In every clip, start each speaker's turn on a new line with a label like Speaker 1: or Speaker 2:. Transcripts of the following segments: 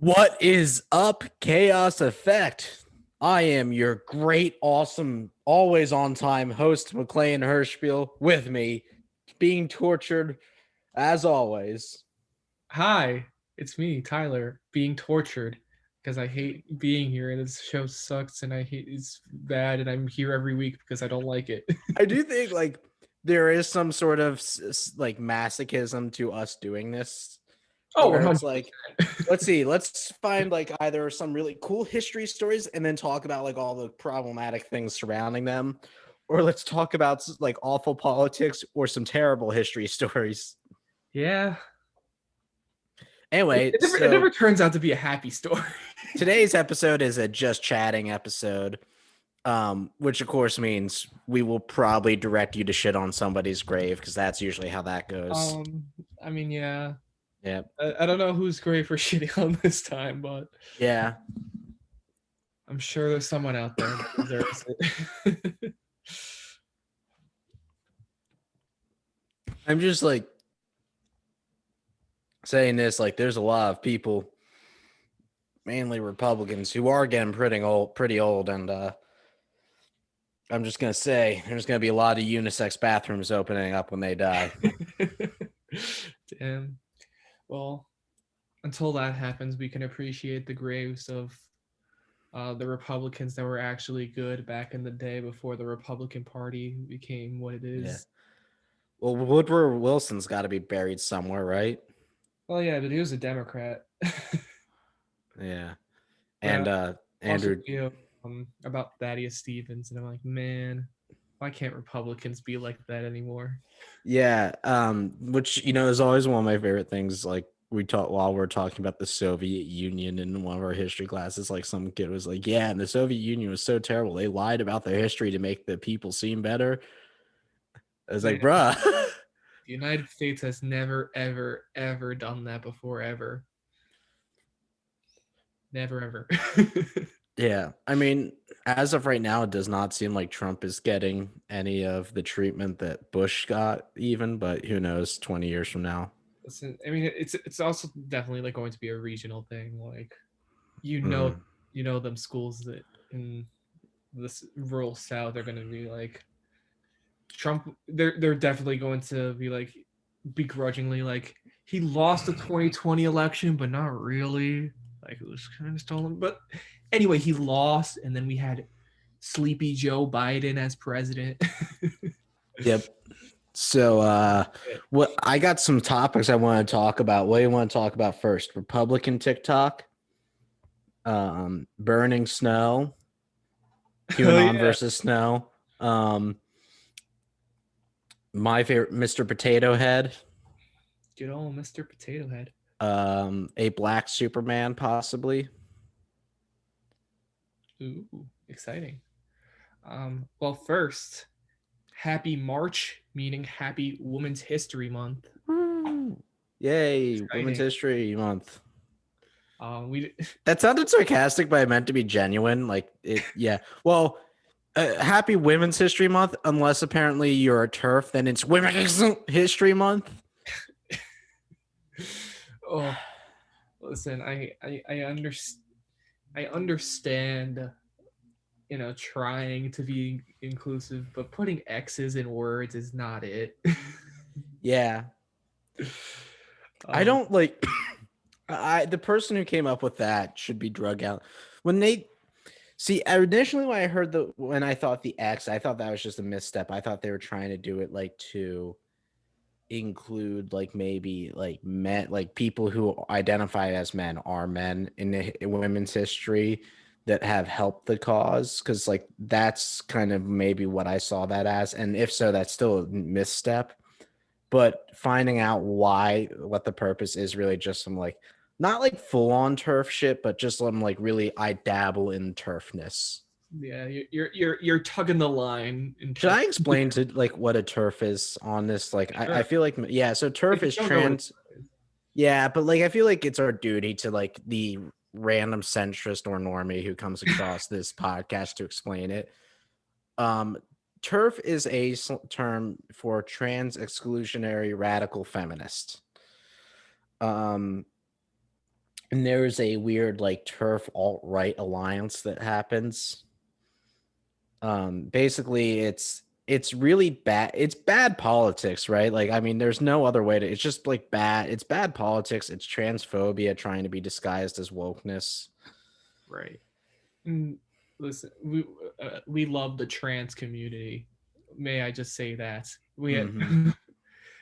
Speaker 1: What is up, Chaos Effect? I am your great, awesome, always on time host, McLain Hirschspiel, with me, being tortured as always.
Speaker 2: Hi, it's me, Tyler, being tortured because I hate being here and this show sucks and I hate it's bad and I'm here every week because I don't like it.
Speaker 1: I do think there is some sort of like masochism to us doing this,
Speaker 2: Oh,
Speaker 1: where it's like,
Speaker 2: 100%.
Speaker 1: let's find like either some really cool history stories and then talk about like all the problematic things surrounding them, or let's talk about like awful politics or some terrible history stories.
Speaker 2: Yeah. It,
Speaker 1: Anyway,
Speaker 2: it, never, it
Speaker 1: so
Speaker 2: never turns out to be a happy story.
Speaker 1: today's episode is a just chatting episode, which of course means we will probably direct you to shit on somebody's grave because that's usually how that goes.
Speaker 2: um, I mean, yeah.
Speaker 1: Yeah.
Speaker 2: I don't know who's great for shitting on this time, but
Speaker 1: Yeah.
Speaker 2: I'm sure there's someone out there that deserves it.
Speaker 1: I'm just like saying this, like there's a lot of people, mainly Republicans, who are getting pretty old, and I'm just gonna say there's gonna be a lot of unisex bathrooms opening up when they die.
Speaker 2: Damn. Well, until that happens, we can appreciate the graves of the Republicans that were actually good back in the day before the Republican Party became what it
Speaker 1: Yeah.
Speaker 2: is.
Speaker 1: Well, Woodrow Wilson's got to be buried somewhere, right?
Speaker 2: Well, yeah, but he was a Democrat.
Speaker 1: Yeah.
Speaker 2: But
Speaker 1: And
Speaker 2: also
Speaker 1: Andrew,
Speaker 2: about Thaddeus Stevens, and I'm like, man, why can't Republicans be like that anymore?
Speaker 1: yeah, which is always one of my favorite things. Like we talked while we're talking about the Soviet Union in one of our history classes, like some kid was like, "Yeah, and the Soviet Union was so terrible. They lied about their history to make the people seem better." I was
Speaker 2: Man,
Speaker 1: like, "Bruh."
Speaker 2: the United States has never, ever, ever done that before, ever. Never, ever.
Speaker 1: Yeah, I mean, as of right now, it does not seem like Trump is getting any of the treatment that Bush got, even. But who knows? 20 years from now.
Speaker 2: Listen, I mean, it's also definitely like going to be a regional thing. Like, you know,
Speaker 1: Mm.
Speaker 2: them schools that in this rural South are going to be like Trump. They're definitely going to be like begrudgingly like he lost the 2020 election, but not really. Like it was kind of stolen. But anyway, he lost, and then we had Sleepy Joe Biden as president.
Speaker 1: Yep. So, what I got some topics I want to talk about. What do you want to talk about first? Republican TikTok, burning snow,
Speaker 2: Oh
Speaker 1: QAnon
Speaker 2: yeah,
Speaker 1: versus snow, um, my favorite, Mr. Potato Head,
Speaker 2: good old Mr. Potato Head.
Speaker 1: a black Superman, possibly.
Speaker 2: Ooh, exciting. Well, first, happy March, meaning happy Women's History Month.
Speaker 1: Woo. Yay, Women's
Speaker 2: Exciting.
Speaker 1: History Month.
Speaker 2: We
Speaker 1: That sounded sarcastic, but I meant to be genuine. Like it, yeah. Well, happy Women's History Month, unless apparently you're a TERF, then it's Women's History Month.
Speaker 2: oh, listen, I understand, trying to be inclusive, but putting X's in words is not it.
Speaker 1: Yeah, I
Speaker 2: um,
Speaker 1: don't like. The person who came up with that should be drug out. When they see initially when I thought the X, I thought that was just a misstep. I thought they were trying to do it like to include like maybe like men, like people who identify as men are men in women's history that have helped the cause, because like that's kind of maybe what I saw that as, and if so, that's still a misstep. But finding out what the purpose is, really just some like not like full on turf shit, but just some like really I dabble in turfness.
Speaker 2: yeah, you're tugging the line in
Speaker 1: Should
Speaker 2: turf.
Speaker 1: I explain to like what a turf is on this? Like I
Speaker 2: Sure.
Speaker 1: feel like, yeah, so turf
Speaker 2: If you
Speaker 1: is
Speaker 2: don't know what it
Speaker 1: trans.
Speaker 2: is,
Speaker 1: Yeah, but like I feel like it's our duty to like the random centrist or normie who comes across this podcast to explain it. Um, TERF is a term for trans exclusionary radical feminist. Um, and there's a weird like turf alt-right alliance that happens. Basically it's really bad. It's bad politics, right? Like, I mean, there's no other way to, it's just like bad. It's bad politics. It's transphobia trying to be disguised as wokeness.
Speaker 2: Right. Listen, we love the trans community. May I just say that we had,
Speaker 1: Hmm.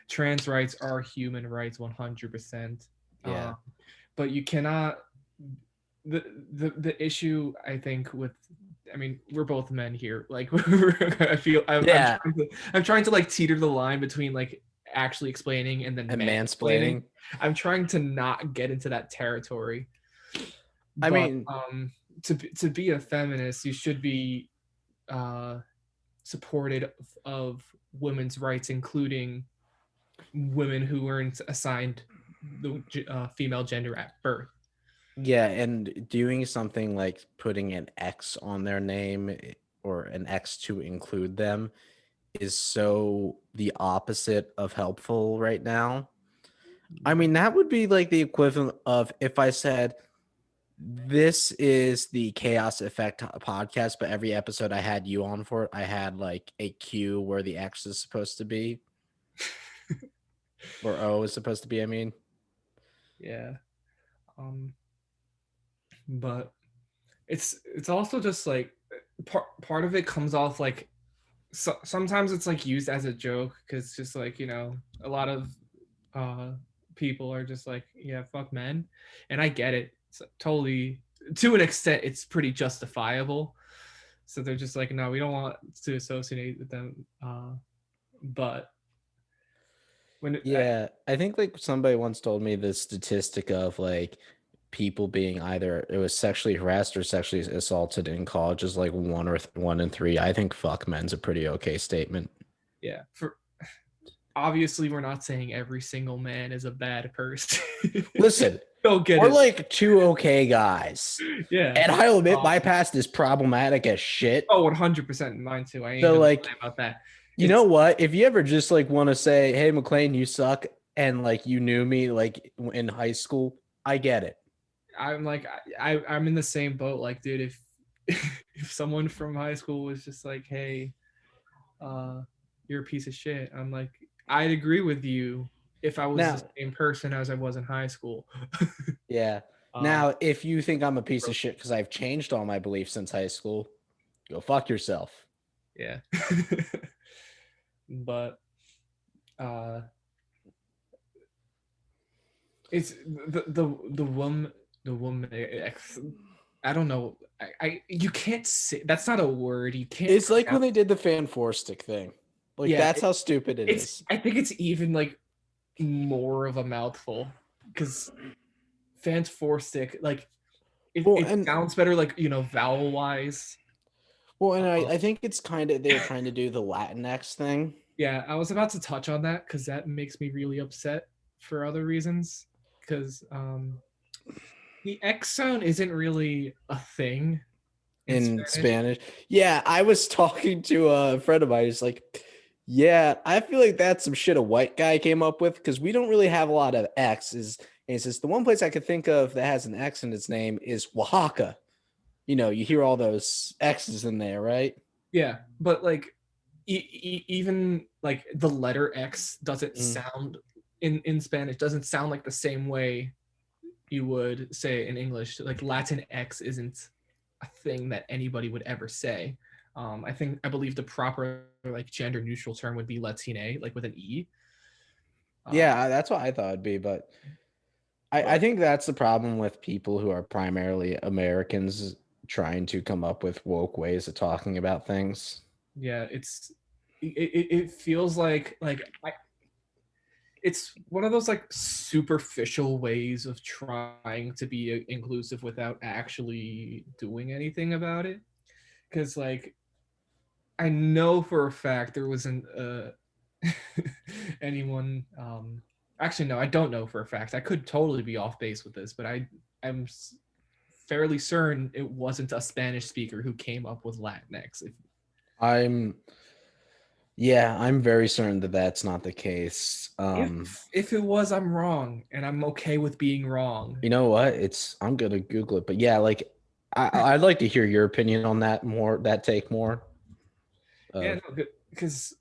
Speaker 2: trans rights are human rights 100%.
Speaker 1: Yeah.
Speaker 2: But you cannot. The issue I think with, I mean, we're both men here. Like, I feel
Speaker 1: Yeah.
Speaker 2: I'm trying to like teeter the line between like actually explaining and then
Speaker 1: And
Speaker 2: mansplaining.
Speaker 1: mansplaining.
Speaker 2: I'm trying to not get into that territory.
Speaker 1: I
Speaker 2: But
Speaker 1: mean,
Speaker 2: to be a feminist, you should be uh, supported of women's rights, including women who weren't assigned the female gender at birth.
Speaker 1: yeah, and doing something like putting an X on their name or an X to include them is so the opposite of helpful right now. I
Speaker 2: Yeah.
Speaker 1: mean, that would be like the equivalent of if I said, this is the Chaos Effect podcast, but every episode I had you on for it, I had like a Q where the X is supposed to be, or O is supposed to be, I mean.
Speaker 2: Yeah. Um, but it's also just like part of it comes off like, sometimes it's like used as a joke because just like, a lot of uh people are just like, yeah, fuck men, and I get it. It's totally, to an extent it's pretty justifiable, so they're just like, no, we don't want to associate with them, but when
Speaker 1: Yeah, I think like somebody once told me the statistic of like people being either it was sexually harassed or sexually assaulted in college is like 1 in 3. I think fuck men's a pretty okay statement.
Speaker 2: yeah, for obviously we're not saying every single man is a bad person.
Speaker 1: Listen,
Speaker 2: Don't get
Speaker 1: we're
Speaker 2: it.
Speaker 1: like two okay guys.
Speaker 2: Yeah.
Speaker 1: And I'll admit my past is problematic as shit.
Speaker 2: Oh, 100% mine too. I ain't
Speaker 1: So
Speaker 2: gonna
Speaker 1: like,
Speaker 2: lie about that.
Speaker 1: you know
Speaker 2: It's
Speaker 1: what? If you ever just like want to say, "Hey, McLain, you suck," and like you knew me like in high school, I get it.
Speaker 2: I'm like, I'm in the same boat. Like, dude, if if someone from high school was just like, hey, uh, you're a piece of shit, I'm like, I'd agree with you if I was the
Speaker 1: Now,
Speaker 2: same person as I was in high school.
Speaker 1: yeah.
Speaker 2: uh,
Speaker 1: Now, if you think I'm a piece of shit because I've changed all my beliefs since high school, go fuck yourself.
Speaker 2: yeah. But uh, it's the woman I don't know. I you can't say that's not a word. You can't
Speaker 1: It's like when
Speaker 2: pronounce.
Speaker 1: they did the fan four stick thing. Like
Speaker 2: Yeah,
Speaker 1: that's how stupid it
Speaker 2: it's.
Speaker 1: is.
Speaker 2: I think it's even like more of a mouthful because fans four stick like
Speaker 1: Well,
Speaker 2: it
Speaker 1: and
Speaker 2: sounds better like vowel wise.
Speaker 1: I think it's kind of they're trying to do the Latinx thing.
Speaker 2: Yeah, I was about to touch on that because that makes me really upset for other reasons. Because the X sound isn't really a thing in
Speaker 1: In
Speaker 2: Spanish.
Speaker 1: Spanish. Yeah, I was talking to a friend of mine. He's like, yeah, I feel like that's some shit a white guy came up with because we don't really have a lot of X's. And he says the one place I could think of that has an X in its name is Oaxaca. You know, you hear all those X's in there, right?
Speaker 2: Yeah, but like even like the letter X doesn't
Speaker 1: Mm.
Speaker 2: sound in Spanish doesn't sound like the same way you would say in English. Like Latin X isn't a thing that anybody would ever say. I believe the proper like gender neutral term would be Latine, like with an E. Uh,
Speaker 1: Yeah, that's what I thought it'd be. But I
Speaker 2: but
Speaker 1: think that's the problem with people who are primarily Americans trying to come up with woke ways of talking about things.
Speaker 2: yeah, it feels like it's one of those like superficial ways of trying to be inclusive without actually doing anything about it. Because like I know for a fact there wasn't anyone. Actually, no, I don't know for a fact. I could totally be off base with this, but I'm fairly certain it wasn't a Spanish speaker who came up with Latinx.
Speaker 1: I'm Yeah, I'm very certain that that's not the case.
Speaker 2: If it was, I'm wrong, and I'm okay with being wrong.
Speaker 1: You know what? I'm gonna Google it, but yeah, like I'd like to hear your opinion on that more. That take more
Speaker 2: Yeah,
Speaker 1: of
Speaker 2: no, because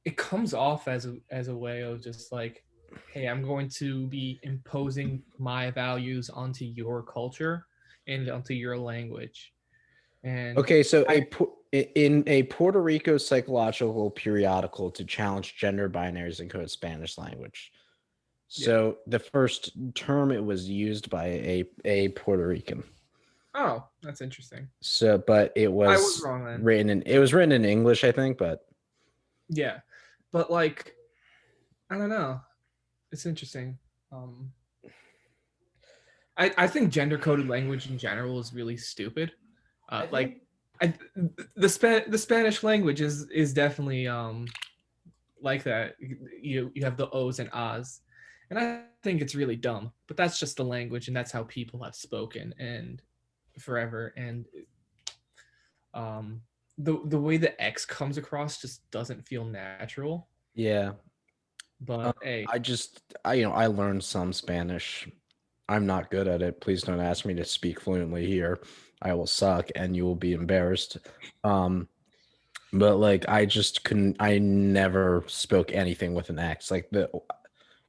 Speaker 2: it comes off as a way of just like, hey, I'm going to be imposing my values onto your culture and onto your language. And
Speaker 1: okay. So
Speaker 2: I
Speaker 1: in a Puerto Rico psychological periodical to challenge gender binaries in code Spanish language.
Speaker 2: yeah.
Speaker 1: So the first term it was used by a Puerto Rican.
Speaker 2: Oh, that's interesting.
Speaker 1: So, but
Speaker 2: I was wrong then.
Speaker 1: it was written in English, I think, but
Speaker 2: Yeah. But like I don't know. It's interesting. Um I think gender coded language in general is really stupid.
Speaker 1: I
Speaker 2: Like
Speaker 1: think
Speaker 2: I, the Spanish language is definitely like that. You have the O's and A's, and I think it's really dumb. But that's just the language, and that's how people have spoken and forever. And um, the way the X comes across just doesn't feel natural.
Speaker 1: yeah.
Speaker 2: But hey,
Speaker 1: I learned some Spanish. I'm not good at it. Please don't ask me to speak fluently here. I will suck and you will be embarrassed. Um, but like I just couldn't I never spoke anything with an X. Like the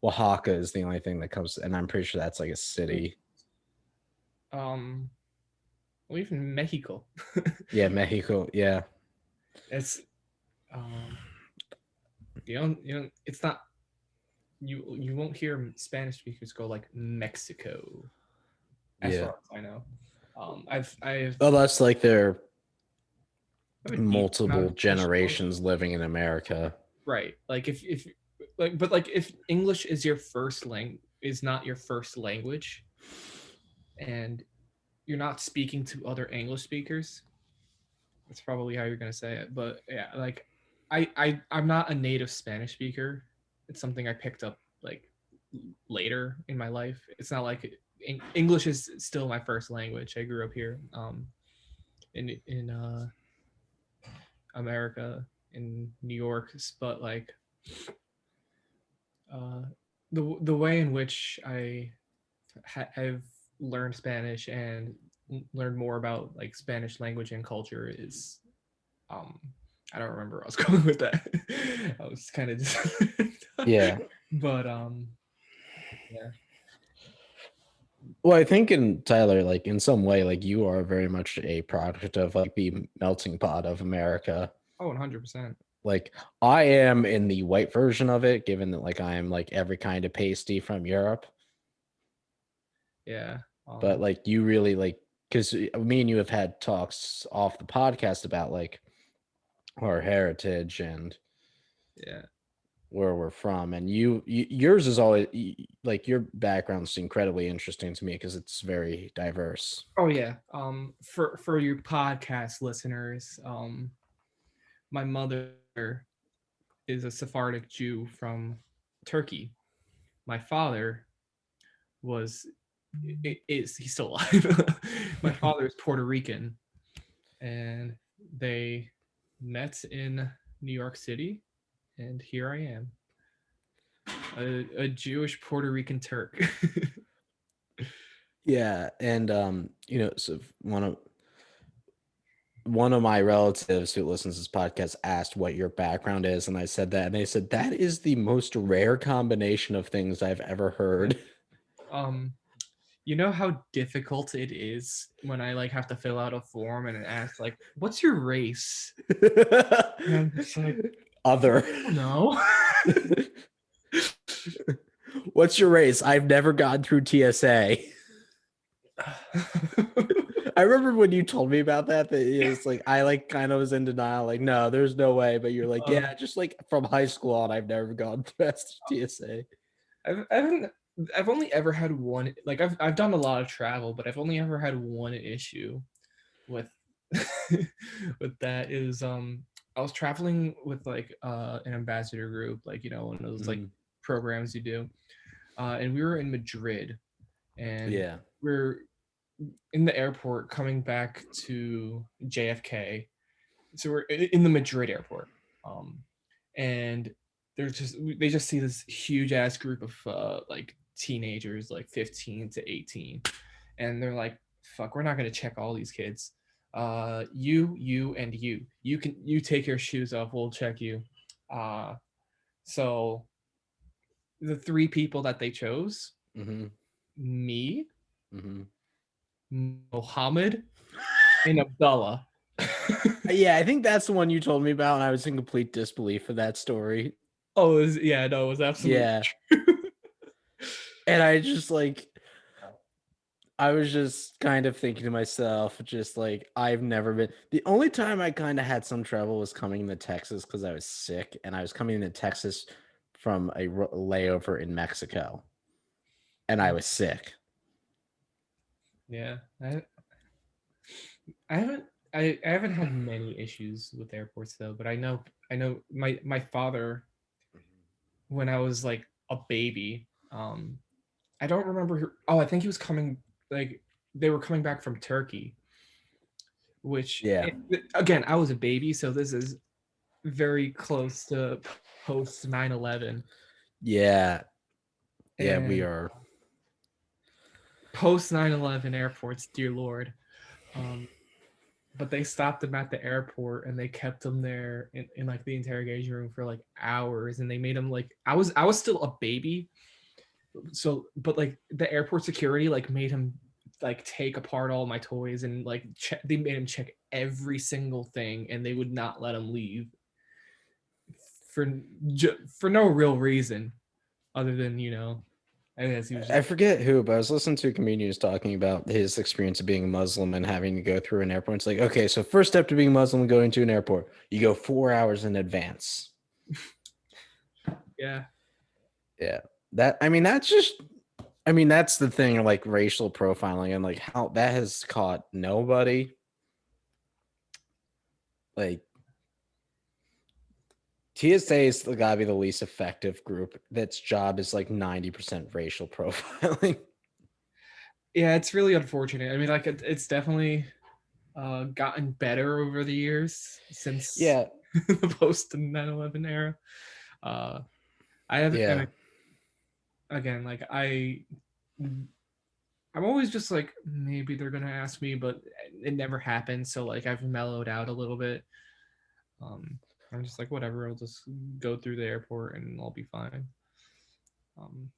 Speaker 1: Oaxaca is the only thing that comes, and I'm pretty sure that's like a city.
Speaker 2: um, well, even Mexico,
Speaker 1: Yeah, Mexico. Yeah.
Speaker 2: it's um, you don't. It's not you won't hear Spanish speakers go like Mexico, as
Speaker 1: Yeah.
Speaker 2: far as I know. I've
Speaker 1: Unless like they're
Speaker 2: have a deep amount
Speaker 1: multiple
Speaker 2: of Spanish knowledge.
Speaker 1: generations living in America.
Speaker 2: Right. Like if like but like if English is your first language is not your first language and you're not speaking to other English speakers, that's probably how you're gonna say it. But yeah, like I'm not a native Spanish speaker. It's something I picked up like later in my life. It's not like English is still my first language. I grew up here in America in New York, but like uh, the way in which have learned Spanish and learned more about like Spanish language and culture is um I don't remember where I was going with that. I was kind of just
Speaker 1: Yeah.
Speaker 2: but yeah.
Speaker 1: Well, I think in Tyler, like in some way, like you are very much a product of like the melting pot of America.
Speaker 2: Oh, 100%.
Speaker 1: Like I am in the white version of it, given that like I am like every kind of pasty from Europe.
Speaker 2: Yeah.
Speaker 1: But like you really like because me and you have had talks off the podcast about like our heritage and
Speaker 2: Yeah.
Speaker 1: where we're from, and yours is always like your background's incredibly interesting to me because it's very diverse.
Speaker 2: Oh yeah. For your podcast listeners, my mother is a Sephardic Jew from Turkey. My father was is he's still alive. My father is Puerto Rican, and they met in New York City, and here I am, a Jewish Puerto Rican Turk.
Speaker 1: Yeah, and so one of my relatives who listens to this podcast asked what your background is, and I said that, and they said that is the most rare combination of things I've ever
Speaker 2: Yeah.
Speaker 1: heard.
Speaker 2: Um, you know how difficult it is when I like have to fill out a form and it asks like, "What's your race?" And I'm just like,
Speaker 1: Other.
Speaker 2: "Oh no."
Speaker 1: What's your race? I've never gone through TSA. I remember when you told me about that it's like I like kind of was in denial, like, no, there's no way. But you're like,
Speaker 2: um,
Speaker 1: yeah, just like from high school on, I've never gone past TSA.
Speaker 2: I haven't. I've only ever had one. Like I've done a lot of travel, but I've only ever had one issue with with that. Is I was traveling with like an ambassador group, like one of those like
Speaker 1: Mm,
Speaker 2: programs you do, and we were in Madrid, and
Speaker 1: yeah.
Speaker 2: we're in the airport coming back to JFK, so we're in the Madrid airport, and they just see this huge ass group of like teenagers, like 15 to 18, and they're like, "Fuck, we're not gonna check all these kids. You take your shoes off. We'll check you." Uh, so the three people that they chose,
Speaker 1: Mm-hmm.
Speaker 2: me,
Speaker 1: Mm-hmm.
Speaker 2: Mohammed, and Abdullah.
Speaker 1: Yeah, I think that's the one you told me about, and I was in complete disbelief of that story.
Speaker 2: Oh, yeah, no, it was absolutely
Speaker 1: Yeah,
Speaker 2: true.
Speaker 1: and I was just kind of thinking to myself, just like, I've never been. The only time I kind of had some trouble was coming to Texas because I was sick, and I was coming to Texas from a layover in Mexico, and I was sick.
Speaker 2: Yeah, I haven't I haven't had many issues with airports though, but I know my father, when I was like a baby, I don't remember. Oh, I think he was coming, like they were coming back from Turkey, which
Speaker 1: Yeah,
Speaker 2: again, I was a baby, so this is very close to post 9/11.
Speaker 1: yeah, yeah. We
Speaker 2: And
Speaker 1: are.
Speaker 2: post 9/11 airports, dear Lord. Um, but they stopped him at the airport and they kept him there in like the interrogation room for like hours, and they made him like I was still a baby, so but like the airport security like made him like take apart all my toys and like they made him check every single thing, and they would not let him leave for for no real reason other than, you know, I guess he was just
Speaker 1: I forget who, but I was listening to a comedian who's talking about his experience of being a Muslim and having to go through an airport. It's like, okay, so first step to being Muslim, going to an airport, you go 4 hours in advance.
Speaker 2: yeah.
Speaker 1: Yeah, that I mean, that's just, I mean, that's the thing, like racial profiling and like how that has caught nobody. Like TSA is gotta be the least effective group. That's job is like 90% racial profiling.
Speaker 2: Yeah, it's really unfortunate. I mean, like it's definitely gotten better over the years since
Speaker 1: Yeah,
Speaker 2: the post 9/11 era. Uh, I have,
Speaker 1: yeah.
Speaker 2: and again, like I'm always just like maybe they're gonna ask me, but it never happens. So like I've mellowed out a little bit. Um, I'm just like whatever. I'll just go through the airport and I'll be fine. Um,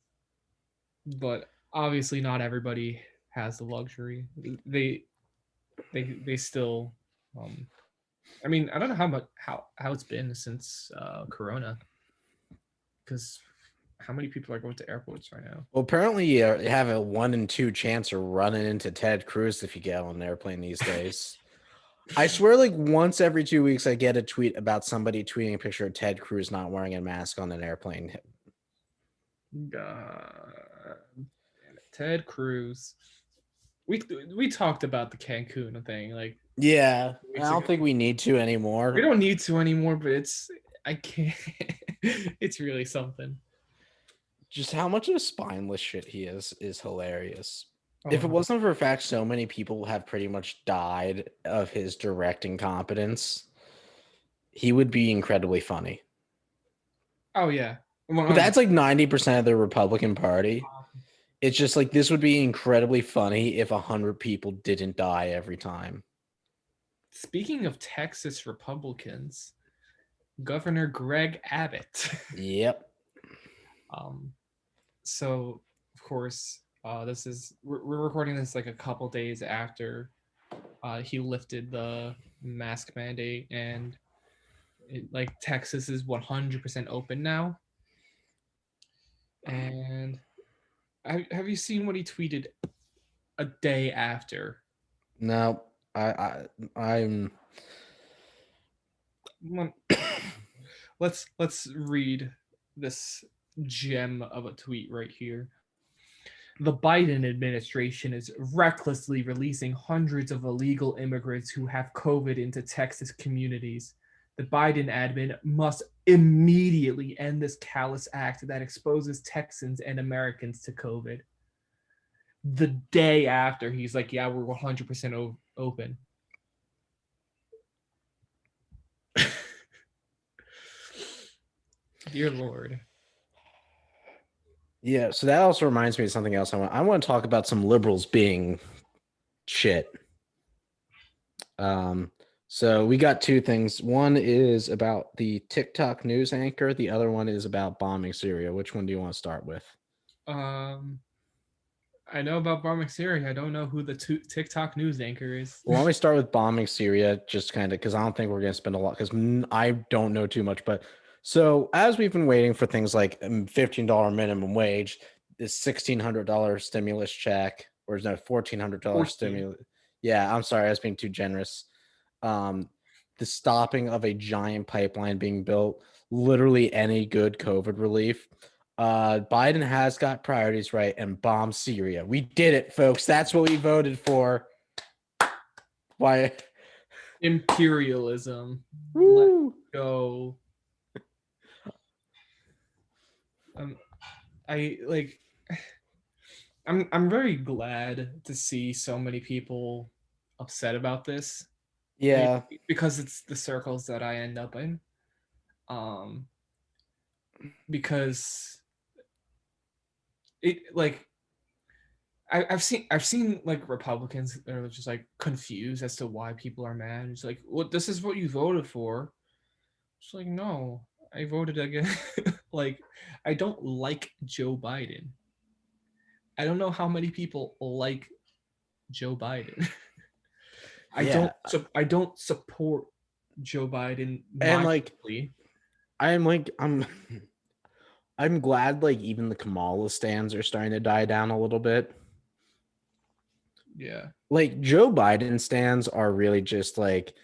Speaker 2: but obviously, not everybody has the luxury. They they still. Um, I mean, I don't know how much how it's been since Corona, because how many people are going to airports right now?
Speaker 1: Well, apparently you have a 1 in 2 chance of running into Ted Cruz if you get on an airplane these days. I swear, like once every 2 weeks, I get a tweet about somebody tweeting a picture of Ted Cruz not wearing a mask on an airplane.
Speaker 2: God, Ted Cruz. We talked about the Cancun thing like
Speaker 1: Yeah, I
Speaker 2: weeks
Speaker 1: don't
Speaker 2: ago.
Speaker 1: think we need to
Speaker 2: We
Speaker 1: anymore.
Speaker 2: don't need to anymore, but it's I can't. It's really something.
Speaker 1: Just how much of a spineless shit he is hilarious. If it
Speaker 2: Oh,
Speaker 1: wasn't for the fact so many people have pretty much died of his direct incompetence, he would be incredibly funny.
Speaker 2: oh yeah,
Speaker 1: But
Speaker 2: 100.
Speaker 1: that's like 90% of the Republican Party. It's just like this would be incredibly funny if 100 people didn't die every time.
Speaker 2: Speaking of Texas Republicans, Governor Greg Abbott.
Speaker 1: Yep.
Speaker 2: um, so of course, this is we're recording this like a couple days after he lifted the mask mandate, and like Texas is 100% open now. And have you seen what he tweeted a day after?
Speaker 1: No, I'm
Speaker 2: Let's read this gem of a tweet right here. The Biden administration is recklessly releasing hundreds of illegal immigrants who have COVID into Texas communities. The Biden admin must immediately end this callous act that exposes Texans and Americans to COVID. The day after, he's like, yeah, we're 100% open. Dear Lord.
Speaker 1: Yeah, so that also reminds me of something else. I want to talk about some liberals being shit. Um, so we got two things. One is about the TikTok news anchor. The other one is about bombing Syria. Which one do you want to start with?
Speaker 2: Um, I know about Bar McSiri. I don't know who the TikTok news anchor is.
Speaker 1: Well, why don't we start with bombing Syria, just kind of because I don't think we're going to spend a lot, because I don't know too much. But so as we've been waiting for things like $15 minimum wage, this $1,600 stimulus check, or no, $1,400
Speaker 2: 14.
Speaker 1: stimulus. Yeah, I'm sorry, I was being too generous. Um, the stopping of a giant pipeline being built, literally any good COVID relief. Biden has got priorities right and bombed Syria. We did it, folks. That's what we voted for. Why?
Speaker 2: Imperialism. Let's
Speaker 1: Woo!
Speaker 2: go. Um, I like. I'm very glad to see so many people upset about this. Maybe
Speaker 1: Yeah,
Speaker 2: because it's the circles that I end up in. Um, because it like I've seen like Republicans that are just like confused as to why people are mad. It's like, well, this is what you voted for. It's like, no, I voted again. Like, I don't like Joe Biden. I don't know how many people like Joe Biden. I
Speaker 1: yeah,
Speaker 2: don't. So I don't support Joe Biden
Speaker 1: and like
Speaker 2: mindedly.
Speaker 1: I'm I'm glad like even the Kamala stands are starting to die down a little bit.
Speaker 2: Yeah.
Speaker 1: Like Joe Biden stands are really just like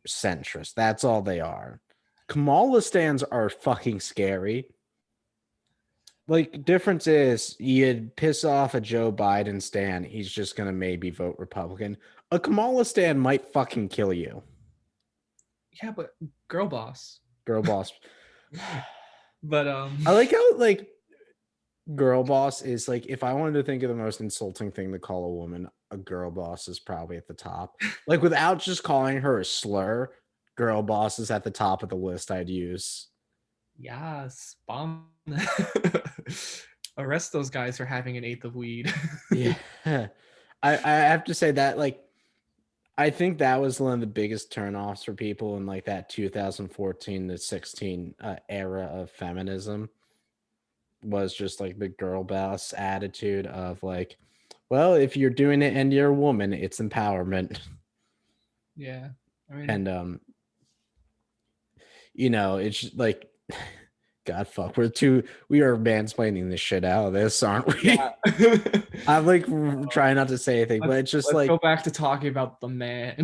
Speaker 1: centrist. That's all they are. Kamala stands are fucking scary. Like difference is you'd piss off a Joe Biden stand, he's just gonna maybe vote Republican. A Kamala stand might fucking kill you.
Speaker 2: Yeah, but girl boss.
Speaker 1: Girl boss.
Speaker 2: But
Speaker 1: I like how like girl boss is like, if I wanted to think of the most insulting thing to call a woman, a girl boss is probably at the top. Like without just calling her a slur, girl boss is at the top of the list I'd use.
Speaker 2: yes, bomb. Arrest those guys for having an eighth of weed.
Speaker 1: Yeah. I have to say that like I think that was one of the biggest turnoffs for people in like that 2014 to 16 era of feminism, was just like the girl boss attitude of like, well, if you're doing it and you're a woman, it's empowerment.
Speaker 2: Yeah, I mean,
Speaker 1: And it's like, God fuck, we are mansplaining the shit out of this, aren't
Speaker 2: yeah.
Speaker 1: we? I'm like trying not to say anything, but
Speaker 2: let's
Speaker 1: it's just
Speaker 2: let's
Speaker 1: like
Speaker 2: go back to talking about the man.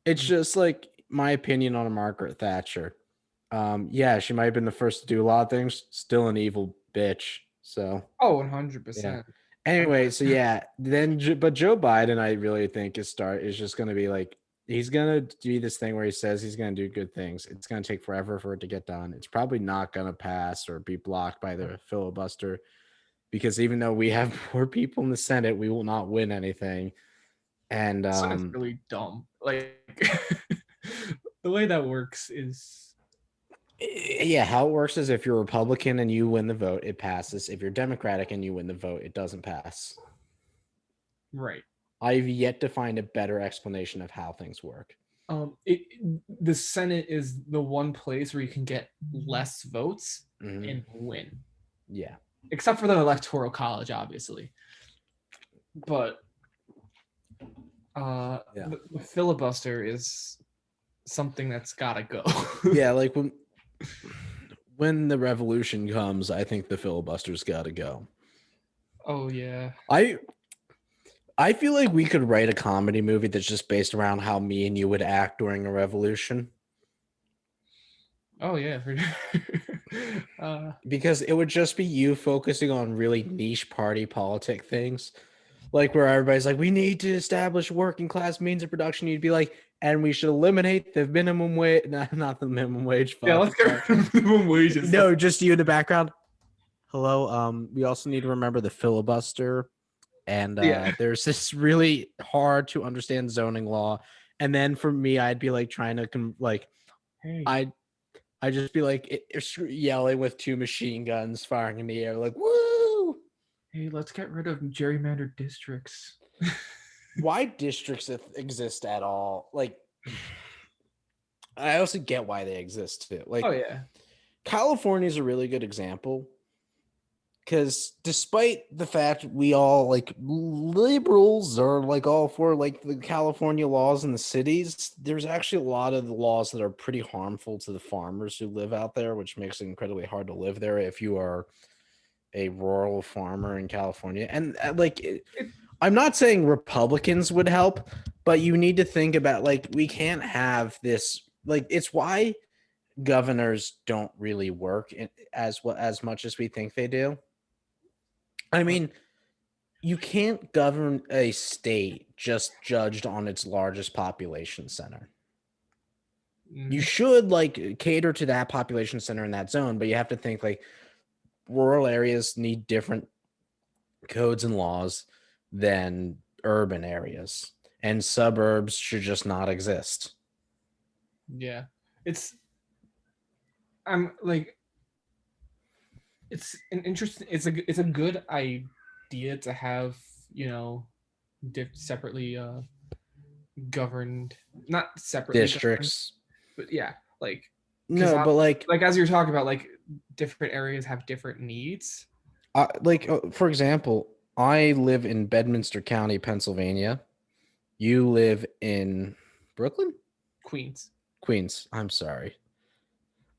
Speaker 1: it's just like my opinion on Margaret Thatcher. Yeah, she might have been the first to do a lot of things, still an evil bitch. So
Speaker 2: Oh,
Speaker 1: yeah.
Speaker 2: 100%.
Speaker 1: Anyway, so yeah, but Joe Biden, I really think is just going to be like, he's going to do this thing where he says he's going to do good things. It's going to take forever for it to get done. It's probably not going to pass or be blocked by the filibuster, because even though we have more people in the Senate, we will not win anything. And
Speaker 2: This one is really dumb. Like the way that works is
Speaker 1: yeah, how it works is if you're Republican and you win the vote, it passes. If you're Democratic and you win the vote, it doesn't pass.
Speaker 2: right.
Speaker 1: I've yet to find a better explanation of how things work.
Speaker 2: It the Senate is the one place where you can get less votes
Speaker 1: Mm-hmm.
Speaker 2: and win,
Speaker 1: Yeah.
Speaker 2: except for the electoral college, obviously. But
Speaker 1: Yeah.
Speaker 2: the filibuster is something that's gotta go.
Speaker 1: Yeah, like when the revolution comes, I think the filibuster's got to go.
Speaker 2: Oh yeah.
Speaker 1: I feel like we could write a comedy movie that's just based around how me and you would act during a revolution,
Speaker 2: Oh yeah.
Speaker 1: because it would just be you focusing on really niche party politic things, like where everybody's like, we need to establish working class means of production. You'd be like, and we should eliminate the minimum wage, not the minimum wage.
Speaker 2: Yeah,
Speaker 1: Fuck.
Speaker 2: let's get rid of minimum wages.
Speaker 1: No, just you in the background. Hello. We also need to remember the filibuster, and
Speaker 2: Yeah.
Speaker 1: there's this really hard to understand zoning law. And then for me, I'd be like trying to like
Speaker 2: Hey.
Speaker 1: I'd I just be like yelling with 2 machine guns firing in the air, like woo!
Speaker 2: Hey, let's get rid of gerrymandered districts.
Speaker 1: Why districts exist at all? Like, I also get why they exist too. Like,
Speaker 2: Oh yeah.
Speaker 1: California is a really good example because despite the fact we all like liberals are like all for like the California laws in the cities, there's actually a lot of the laws that are pretty harmful to the farmers who live out there, which makes it incredibly hard to live there if you are a rural farmer in California. And I'm not saying Republicans would help, but you need to think about like we can't have this like it's why governors don't really work as much as we think they do. I mean, you can't govern a state just judged on its largest population center. You should like cater to that population center in that zone, but you have to think like rural areas need different codes and laws than urban areas, and suburbs should just not exist.
Speaker 2: Yeah. It's I'm like it's an interesting it's a good idea to have, separately governed, not separately governed,
Speaker 1: Districts.
Speaker 2: but yeah, like because
Speaker 1: No, but
Speaker 2: like as you're talking about, like different areas have different needs.
Speaker 1: for example, I live in Bedminster County, Pennsylvania. You live in Brooklyn?
Speaker 2: Queens.
Speaker 1: Queens. I'm sorry.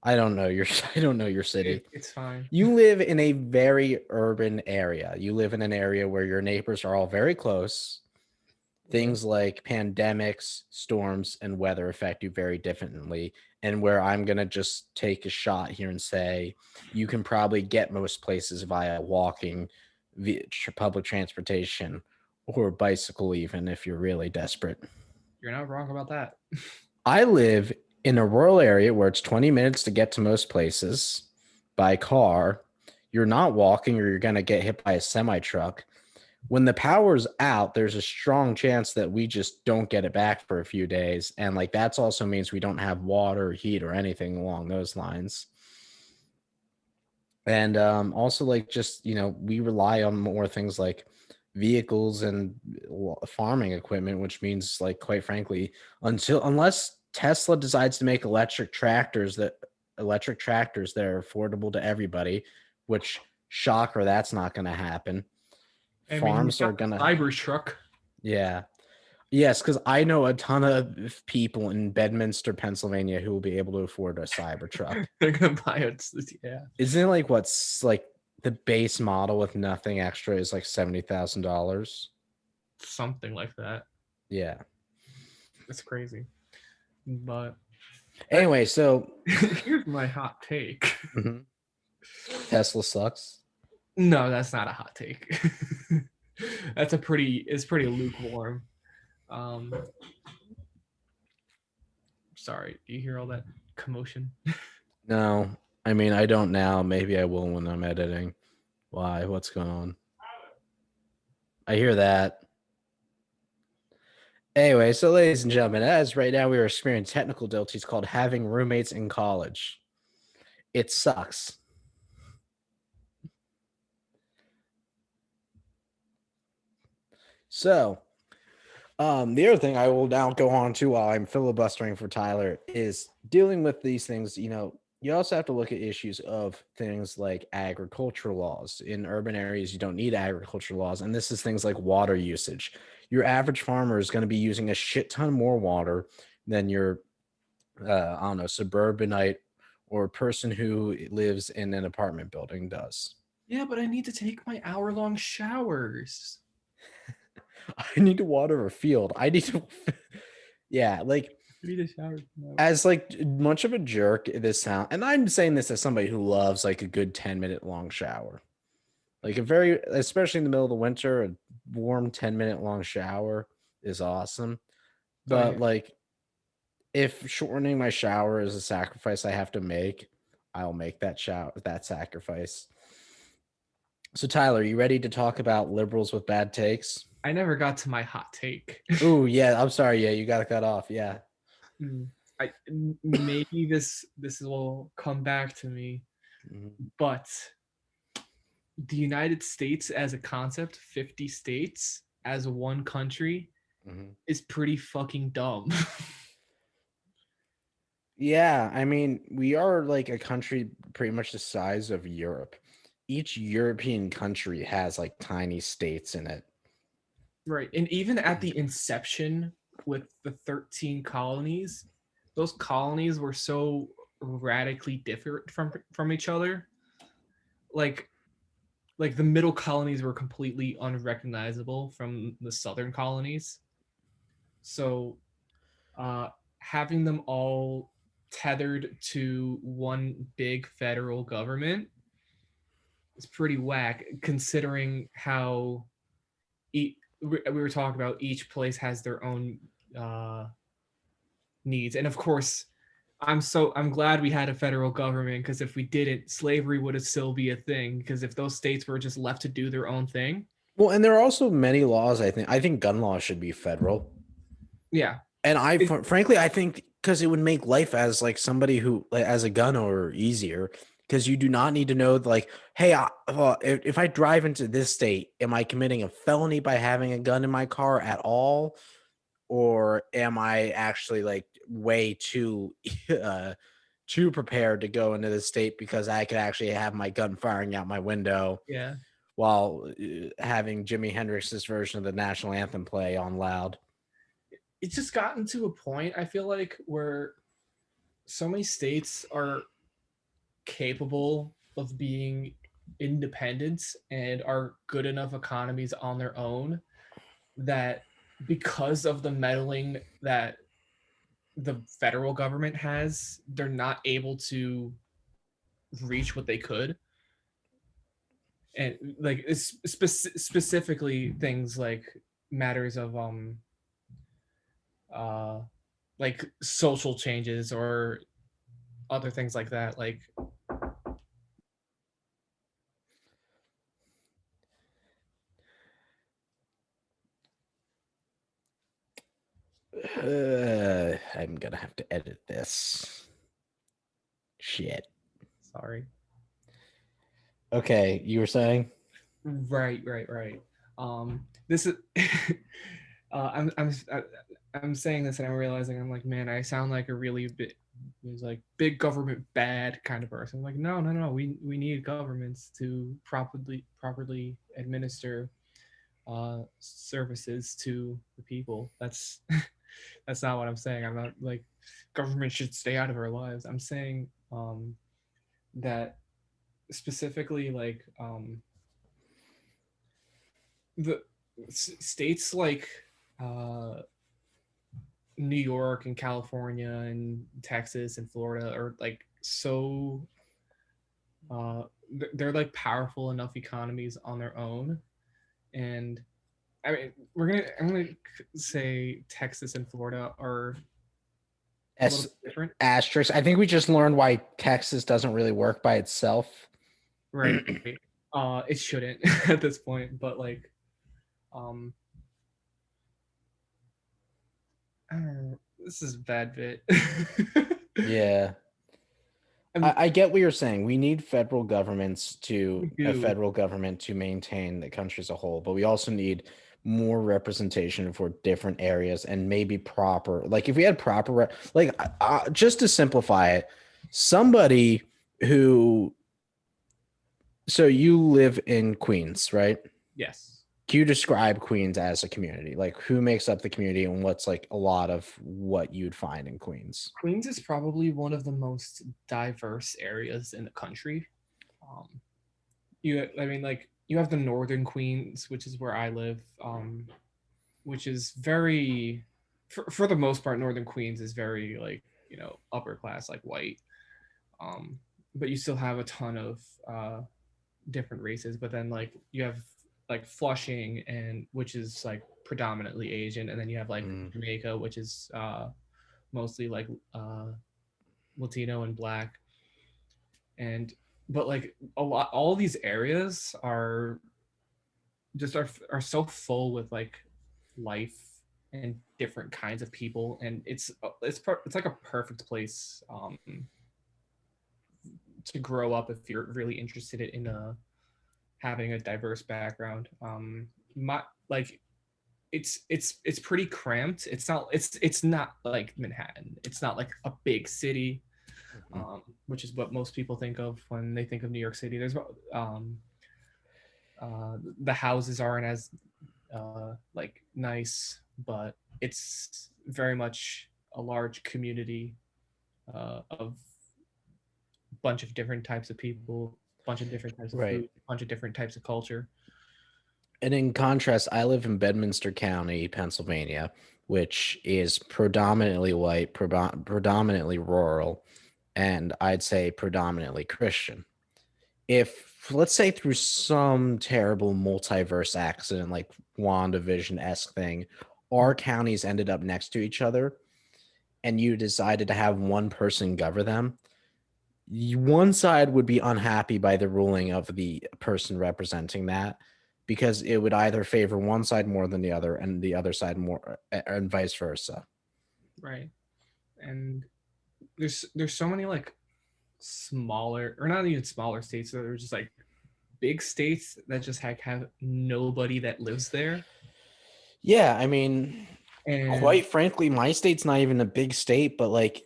Speaker 1: I don't know your I don't know your city.
Speaker 2: It's fine.
Speaker 1: You live in a very urban area. You live in an area where your neighbors are all very close. Things like pandemics, storms, and weather affect you very differently. And where I'm going to just take a shot here and say you can probably get most places via walking, via public transportation, or bicycle, even if you're really desperate.
Speaker 2: You're not wrong about that.
Speaker 1: I live in a rural area where it's 20 minutes to get to most places by car. You're not walking or you're going to get hit by a semi truck. When the power's out, there's a strong chance that we just don't get it back for a few days. And like that's also means we don't have water, heat, or anything along those lines. And also like just, we rely on more things like vehicles and farming equipment, which means like quite frankly, unless Tesla decides to make electric tractors that are affordable to everybody, which shocker, that's not going to happen.
Speaker 2: I mean,
Speaker 1: Farms are gonna
Speaker 2: Cybertruck.
Speaker 1: Yeah. Yes, because I know a ton of people in Bedminster, Pennsylvania who will be able to afford a Cybertruck.
Speaker 2: They're gonna buy it. Yeah.
Speaker 1: Isn't it like what's like the base model with nothing extra is like $70,000?
Speaker 2: Something like that.
Speaker 1: Yeah.
Speaker 2: It's crazy. But
Speaker 1: anyway, so
Speaker 2: here's my hot take.
Speaker 1: Tesla sucks.
Speaker 2: No, that's not a hot take. It's pretty lukewarm. Sorry, do you hear all that commotion?
Speaker 1: No, I mean I don't now. Maybe I will when I'm editing. Why? What's going on? I hear that. Anyway, so ladies and gentlemen, as right now we are experiencing technical difficulties called having roommates in college. It sucks. So, the other thing I will now go on to while I'm filibustering for Tyler is dealing with these things. You also have to look at issues of things like agricultural laws. In urban areas, you don't need agricultural laws. And this is things like water usage. Your average farmer is going to be using a shit ton more water than your, I don't know, suburbanite or person who lives in an apartment building does.
Speaker 2: Yeah, but I need to take my hour-long showers.
Speaker 1: I need to water a field. I need to, yeah, like
Speaker 2: I need a shower.
Speaker 1: as like much of a jerk this sound, and I'm saying this as somebody who loves like a good 10-minute long shower, like especially in the middle of the winter, a warm 10-minute long shower is awesome. But like, if shortening my shower is a sacrifice I have to make, I'll make that sacrifice. So Tyler, you ready to talk about liberals with bad takes?
Speaker 2: I never got to my hot take.
Speaker 1: Oh yeah, I'm sorry. Yeah, you got to cut off. Yeah.
Speaker 2: maybe this will come back to me,
Speaker 1: Mhm,
Speaker 2: but the United States as a concept, 50 states as one country,
Speaker 1: mhm.
Speaker 2: is pretty fucking dumb.
Speaker 1: Yeah, I mean, we are like a country pretty much the size of Europe. Each European country has like tiny states in it.
Speaker 2: Right. And even at the inception with the 13 colonies, those colonies were so radically different from each other. Like like the middle colonies were completely unrecognizable from the southern colonies. So uh, having them all tethered to one big federal government is pretty whack, considering how we were talking about each place has their own uh, needs, and of course, I'm glad we had a federal government, because if we didn't, slavery would still be a thing. Because if those states were just left to do their own thing,
Speaker 1: Well, and there are also many laws. I think gun laws should be federal.
Speaker 2: yeah,
Speaker 1: And
Speaker 2: it,
Speaker 1: frankly, I think because it would make life as like somebody who like, as a gun owner easier because you do not need to know like, hey, if I drive into this state, am I committing a felony by having a gun in my car at all, or am I actually like way uh, too prepared to go into the state because I could actually have my gun firing out my window
Speaker 2: yeah.
Speaker 1: while having Jimi Hendrix's version of the national anthem play on loud.
Speaker 2: It's just gotten to a point, I feel like, where so many states are capable of being independent and are good enough economies on their own, that because of the meddling that the federal government has, they're not able to reach what they could. And like it's specifically things like matters of uh like social changes or other things like that. Like
Speaker 1: I'm gonna have to edit this. Shit.
Speaker 2: sorry.
Speaker 1: Okay, you were saying?
Speaker 2: Right. This is I'm saying this and I'm realizing I'm like, man, I sound like a really bit was like big government bad kind of person. I'm like, no. We need governments to properly administer services to the people. That's that's not what I'm saying. I'm not like government should stay out of our lives. I'm saying that specifically like the states like uh, New York and California and Texas and Florida are like so uh, they're like powerful enough economies on their own. And I mean, I'm gonna say Texas and Florida are a little
Speaker 1: S
Speaker 2: bit different.
Speaker 1: asterisk. I think we just learned why Texas doesn't really work by itself.
Speaker 2: Right. It shouldn't at this point, but like um I don't know, this is a bad bit.
Speaker 1: Yeah.
Speaker 2: And
Speaker 1: I get what you're saying. We need
Speaker 2: we
Speaker 1: a
Speaker 2: do.
Speaker 1: federal government to maintain the country as a whole, but we also need more representation for different areas and maybe proper, like if we had like just to simplify it, somebody who, so you live in Queens, right?
Speaker 2: Yes.
Speaker 1: Can you describe Queens as a community? Like who makes up the community and what's like a lot of what you'd find in Queens?
Speaker 2: Queens is probably one of the most diverse areas in the country. Um, I mean, like you have the northern Queens, which is where I live, which is very, for the most part, northern Queens is very like upper class, like white. Um, but you still have a ton of different races. But then like you have like Flushing, and which is like predominantly Asian, and then you have like
Speaker 1: Mm,
Speaker 2: Jamaica, which is mostly like Latino and Black. And but like all these areas are just are so full with like life and different kinds of people, and it's like a perfect place to grow up if you're really interested in having a diverse background. My like it's pretty cramped. It's not like Manhattan. It's not like a big city,
Speaker 1: Mhm.
Speaker 2: which is what most people think of when they think of New York City. There's the houses aren't as like nice, but it's very much a large community of a bunch of different types of people, a bunch of different types of food,
Speaker 1: Right.
Speaker 2: a bunch of different types of culture.
Speaker 1: And in contrast, I live in Bedminster County, Pennsylvania, which is predominantly white, predominantly rural, and I'd say predominantly Christian. If, let's say, through some terrible multiverse accident, like WandaVision esque thing, our counties ended up next to each other, and you decided to have one person govern them, one side would be unhappy by the ruling of the person representing that because it would either favor one side more than the other and the other side more and vice versa.
Speaker 2: Right. And there's so many like smaller, or not even smaller states, that are just like big states that just have nobody that lives there.
Speaker 1: Yeah, I mean,
Speaker 2: And
Speaker 1: quite frankly, my state's not even a big state, but like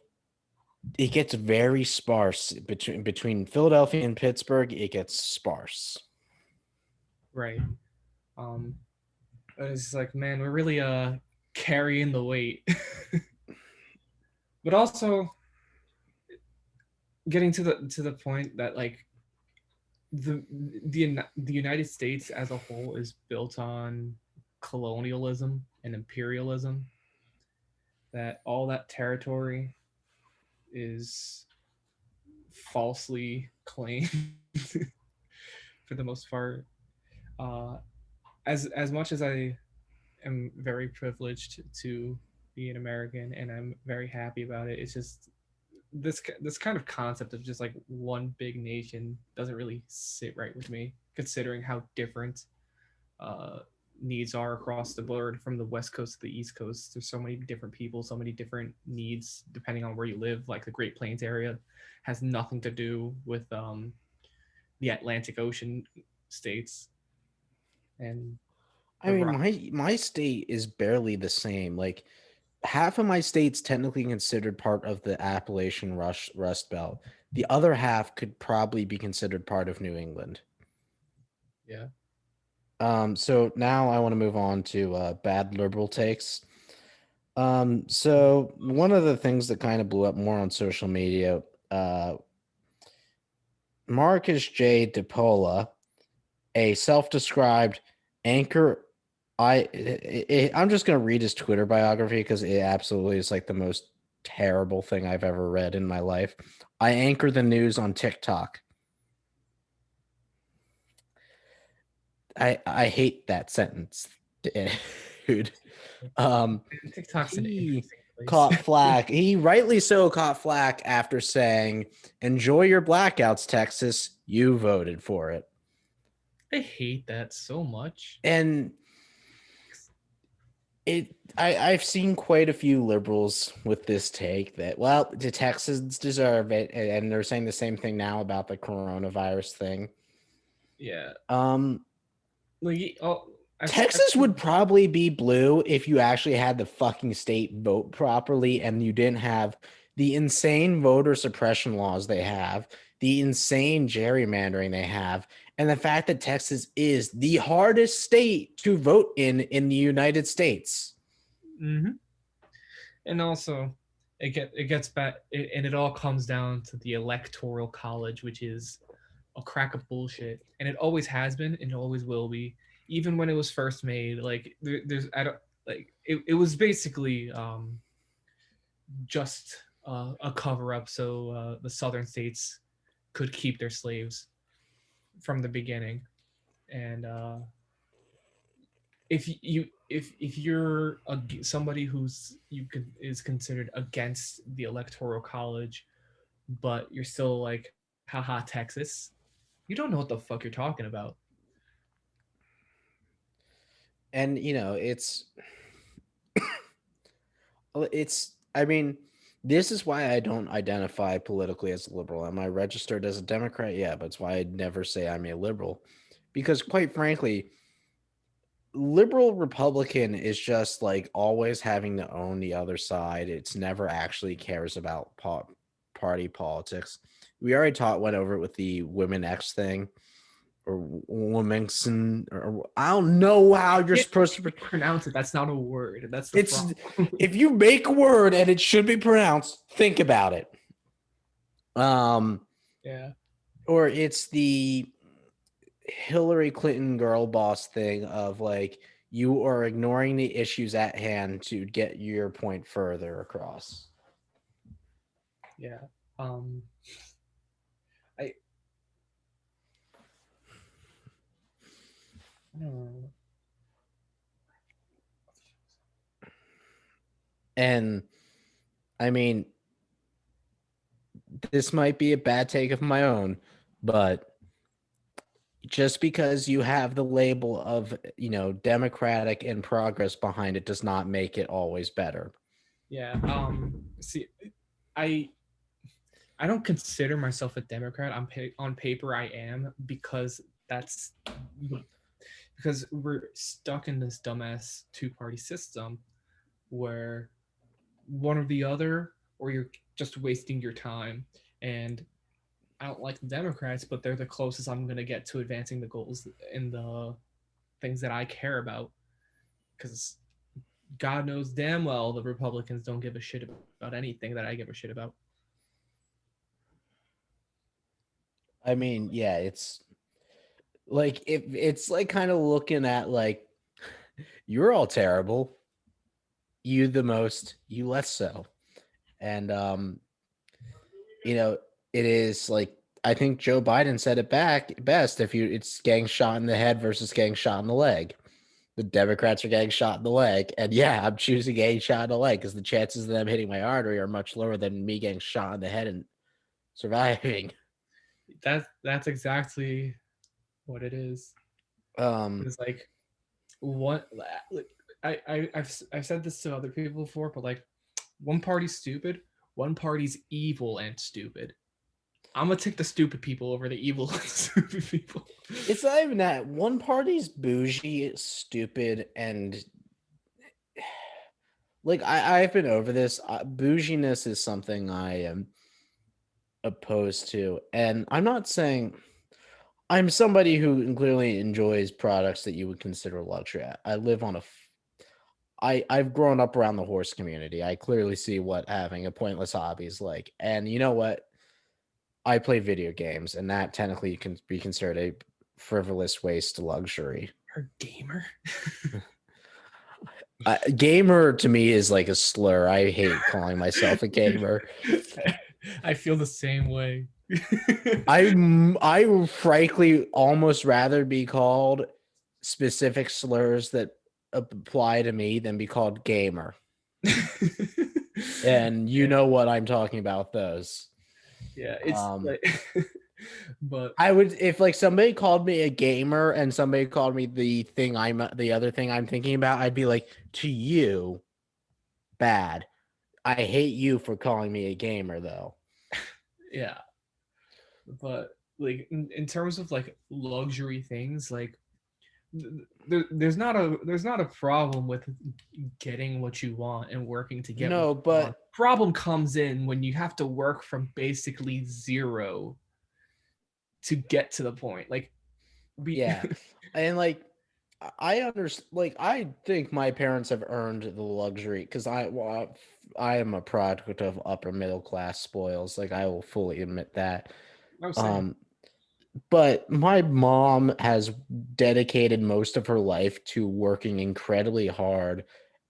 Speaker 1: it gets very sparse between Philadelphia and Pittsburgh. It gets sparse.
Speaker 2: right. um it's like, man, we're really carrying the weight. But also getting to the point that like the the United States as a whole is built on colonialism and imperialism, that all that territory is falsely claimed for the most part. Uh, as much as I am very privileged to be an American and I'm very happy about it, it's just this kind of concept of just like one big nation doesn't really sit right with me, considering how different uh, needs are across the board from the West Coast to the East Coast. There's so many different people, so many different needs depending on where you live. Like the Great Plains area has nothing to do with the Atlantic Ocean states, and
Speaker 1: I
Speaker 2: the
Speaker 1: mean,
Speaker 2: rock.
Speaker 1: my state is barely the same. Like half of my state's technically considered part of the Appalachian Rust Belt. The other half could probably be considered part of New England.
Speaker 2: Yeah.
Speaker 1: So now I want to move on to bad liberal takes. So one of the things that kind of blew up more on social media, uh, Marcus J. DePola, a self-described anchor. I'm just gonna read his Twitter biography because it absolutely is like the most terrible thing I've ever read in my life. I anchor the news on TikTok. I hate that sentence, dude. Um,
Speaker 2: TikTok's an
Speaker 1: he
Speaker 2: interesting place.
Speaker 1: caught flack. He rightly so caught flack after saying, "Enjoy your blackouts, Texas. You voted for it."
Speaker 2: I hate that so much.
Speaker 1: And I've seen quite a few liberals with this take that, well, the Texans deserve it, and they're saying the same thing now about the coronavirus thing.
Speaker 2: Yeah.
Speaker 1: Um,
Speaker 2: Like, oh, I've
Speaker 1: Texas would probably be blue if you actually had the fucking state vote properly and you didn't have the insane voter suppression laws they have, the insane gerrymandering they have, and the fact that Texas is the hardest state to vote in the United States.
Speaker 2: hmm And also, it gets back, and it all comes down to the electoral college, which is a crack of bullshit, and it always has been, and it always will be. Even when it was first made, like there's I don't like it was basically just a cover up so the southern states could keep their slaves from the beginning. And if you're somebody who's you could is considered against the electoral college, but you're still like, haha, Texas, you don't know what the fuck you're talking about.
Speaker 1: And you know, it's It's, I mean, this is why I don't identify politically as a liberal. Am I registered as a Democrat? Yeah, but it's why I'd never say I'm a liberal. Because quite frankly, liberal Republican is just like always having to own the other side. It's never actually cares about party politics. We already went over it with the Women X thing or Womenson, or I don't know how you're
Speaker 2: Can't
Speaker 1: supposed to.
Speaker 2: pronounce it. That's not a word. That's the
Speaker 1: It's
Speaker 2: problem.
Speaker 1: if you make a word and it should be pronounced, think about it. Um,
Speaker 2: Yeah.
Speaker 1: or it's the Hillary Clinton girl boss thing of like you are ignoring the issues at hand to get your point further across.
Speaker 2: Yeah. Um. I. I don't know.
Speaker 1: And I mean, this might be a bad take of my own, but just because you have the label of, democratic and progress behind it does not make it always better.
Speaker 2: Yeah. See, I I don't consider myself a Democrat. On paper, I am that's because we're stuck in this dumbass two-party system where one or the other, or you're just wasting your time. And I don't like the Democrats, but they're the closest I'm gonna get to advancing the goals and the things that I care about. Because God knows damn well the Republicans don't give a shit about anything that I give a shit about.
Speaker 1: I mean, yeah, it's like if it's like kind of looking at like you're all terrible, you the most, you less so. And you know, it is like I think Joe Biden said it back best if it's getting shot in the head versus getting shot in the leg. The Democrats are getting shot in the leg. And yeah, I'm choosing getting shot in the leg because the chances of them hitting my artery are much lower than me getting shot in the head and surviving.
Speaker 2: That's exactly what it is.
Speaker 1: Um,
Speaker 2: It's like what I've said this to other people before, but like one party's stupid, one party's evil and stupid. I'm gonna take the stupid people over the evil and stupid people.
Speaker 1: it's not even that. One party's bougie, stupid, and like I've been over this. Bouginess is something I am opposed to, and I'm not saying I'm somebody who clearly enjoys products that you would consider luxury. I live on I've grown up around the horse community. I clearly see what having a pointless hobby is like, and you know what? I play video games, and that technically can be considered a frivolous waste of luxury.
Speaker 2: Her gamer.
Speaker 1: Gamer to me is like a slur. I hate calling myself a gamer.
Speaker 2: I feel the same way.
Speaker 1: I would frankly almost rather be called specific slurs that apply to me than be called gamer. And you
Speaker 2: Yeah,
Speaker 1: know what I'm talking about those.
Speaker 2: yeah, it's
Speaker 1: Um
Speaker 2: like, but
Speaker 1: I would if like somebody called me a gamer and somebody called me the other thing I'm thinking about, I'd be like, to you, bad. I hate you for calling me a gamer though.
Speaker 2: yeah, but like in terms of like luxury things, like there's not a problem with getting what you want and working to get what
Speaker 1: No,
Speaker 2: you want.
Speaker 1: but
Speaker 2: Problem comes in when you have to work from basically zero to get to the point. Like we
Speaker 1: yeah. And like I understand like I think my parents have earned the luxury because I am a product of upper middle class spoils. Like I will fully admit that.
Speaker 2: no same.
Speaker 1: Um but my mom has dedicated most of her life to working incredibly hard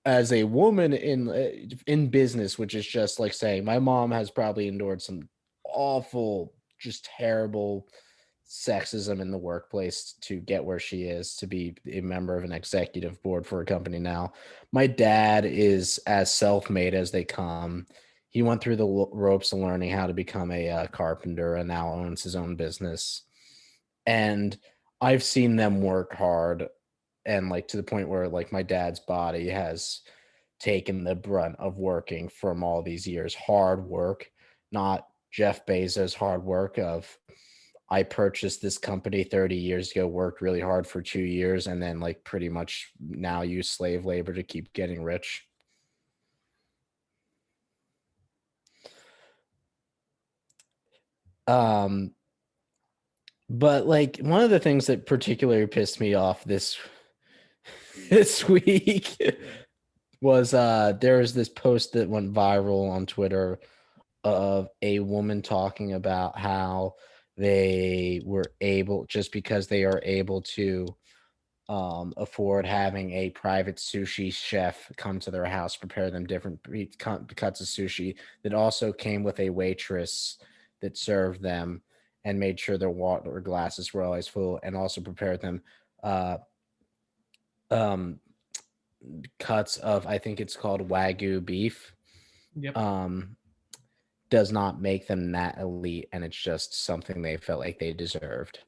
Speaker 1: as a woman in business, which is just like saying my mom has probably endured some awful, just terrible sexism in the workplace to get where she is to be a member of an executive board for a company now. My dad is as self-made as they come. He went through the ropes of learning how to become a carpenter and now owns his own business. And I've seen them work hard and like to the point where like my dad's body has taken the brunt of working from all these years. Hard work, not Jeff Bezos' hard work of I purchased this company 30 years ago, worked really hard for 2 years, and then like pretty much now use slave labor to keep getting rich. Um, but like one of the things that particularly pissed me off this week was there was this post that went viral on Twitter of a woman talking about how they were able, just because they are able to afford having a private sushi chef come to their house, prepare them different cuts of sushi, that also came with a waitress that served them and made sure their water glasses were always full, and also prepared them uh, um, cuts of, I think it's called Wagyu beef.
Speaker 2: Yep.
Speaker 1: Does not make them that elite, and it's just something they felt like they deserved.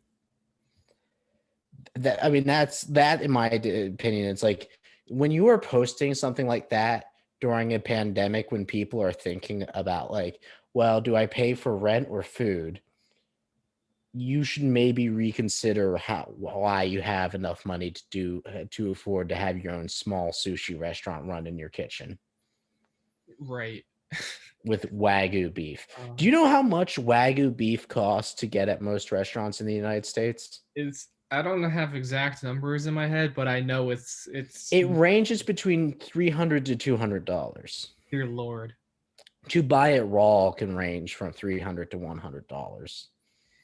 Speaker 1: That, I mean, that's that in my opinion. It's like when you are posting something like that during a pandemic, when people are thinking about like, well, do I pay for rent or food? You should maybe reconsider why you have enough money to afford to have your own small sushi restaurant run in your kitchen
Speaker 2: Right.
Speaker 1: with Wagyu beef. Do you
Speaker 2: Um,
Speaker 1: know how much Wagyu beef costs to get at most restaurants in the United States?
Speaker 2: it's I don't have exact numbers in my head, but I know it's
Speaker 1: It ranges between $300 to $200.
Speaker 2: dear Lord.
Speaker 1: To buy it raw can range from $300 to $100.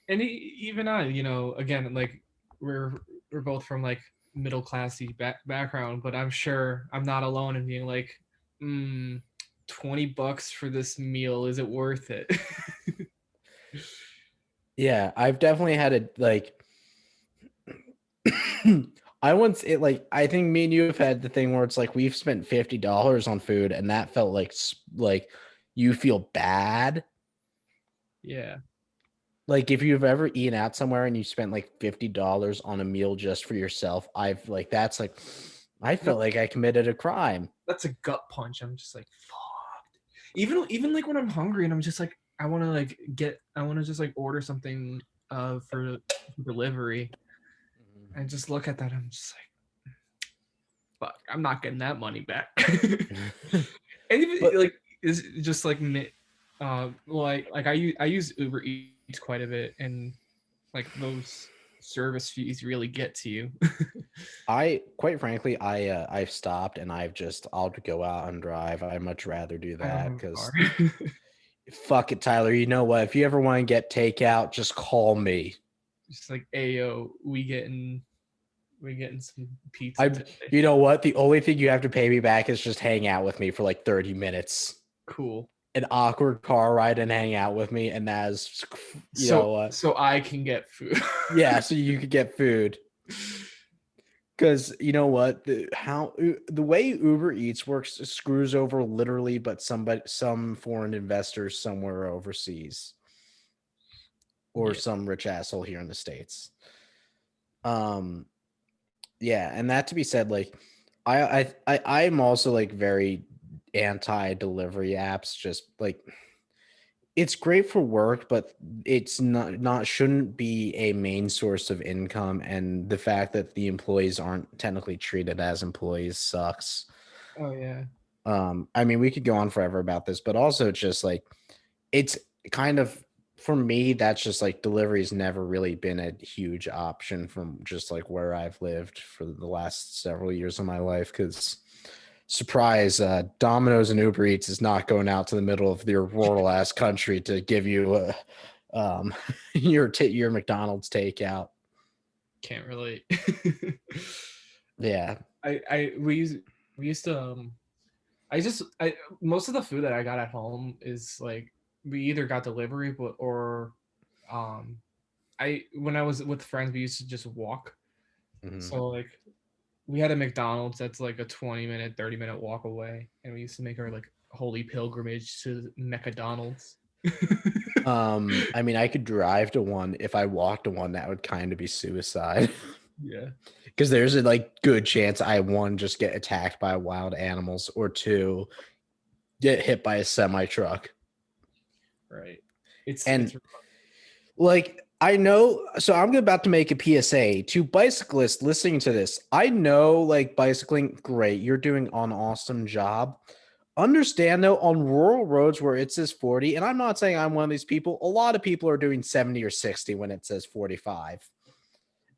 Speaker 2: And even I, again, like we're we're both from like middle classy background, but I'm sure I'm not alone in being like, mm, $20 for this meal, is it worth it?
Speaker 1: Yeah, I've definitely had it like I think me and you have had the thing where it's like we've spent $50 on food, and that felt like you feel bad.
Speaker 2: Yeah.
Speaker 1: Like if you've ever eaten out somewhere and you spent like $50 on a meal just for yourself, I've like that's like I felt like I committed a crime.
Speaker 2: That's a gut punch. I'm just like, fuck. Even like when I'm hungry and I'm just like, I want to just like order something for delivery, and just look at that. I'm just like, fuck, I'm not getting that money back. And even
Speaker 1: But
Speaker 2: like is just like like I use Uber Eats quite a bit, and like those service fees really get to you.
Speaker 1: I quite frankly, I've stopped and I'll go out and drive. I much rather do
Speaker 2: I don't
Speaker 1: that
Speaker 2: have a car.
Speaker 1: because fuck it, Tyler. You know what? If you ever want to get takeout, just call me.
Speaker 2: Just like, ayo, we getting some pizza
Speaker 1: I,
Speaker 2: today.
Speaker 1: you know what? The only thing you have to pay me back is just hang out with me for like 30 minutes.
Speaker 2: Cool.
Speaker 1: An awkward car ride and hang out with me, and that's you know what?
Speaker 2: So I can get food.
Speaker 1: Yeah, so you could get food. Because you know what, the way Uber Eats works screws over literally, but some foreign investors somewhere overseas, or
Speaker 2: Yeah.
Speaker 1: some rich asshole here in the States. Um, yeah, and that to be said, like I'm also like very anti delivery apps. Just like it's great for work, but it's not shouldn't be a main source of income. And the fact that the employees aren't technically treated as employees sucks.
Speaker 2: Oh yeah.
Speaker 1: I mean, we could go on forever about this, but also it's just like it's kind of for me, that's just like delivery's never really been a huge option from just like where I've lived for the last several years of my life. Because surprise, Domino's and Uber Eats is not going out to the middle of your rural ass country to give you your McDonald's takeout.
Speaker 2: Can't relate.
Speaker 1: Yeah.
Speaker 2: I we used to I most of the food that I got at home is like we either got delivery, but or um I when I was with friends we used to just walk.
Speaker 1: Mhm.
Speaker 2: So like we had a McDonald's that's like a 20-minute, 30-minute walk away, and we used to make our like holy pilgrimage to McDonald's.
Speaker 1: I mean, I could drive to one. If I walked to one, that would kind of be suicide.
Speaker 2: Yeah.
Speaker 1: Because there's a like good chance I one just get attacked by wild animals or two get hit by a semi truck.
Speaker 2: Right. It's
Speaker 1: And like I know, so I'm about to make a PSA to bicyclists listening to this. I know, like bicycling, great, you're doing an awesome job. Understand though, on rural roads where it says 40, and I'm not saying I'm one of these people. A lot of people are doing 70 or 60 when it says 45,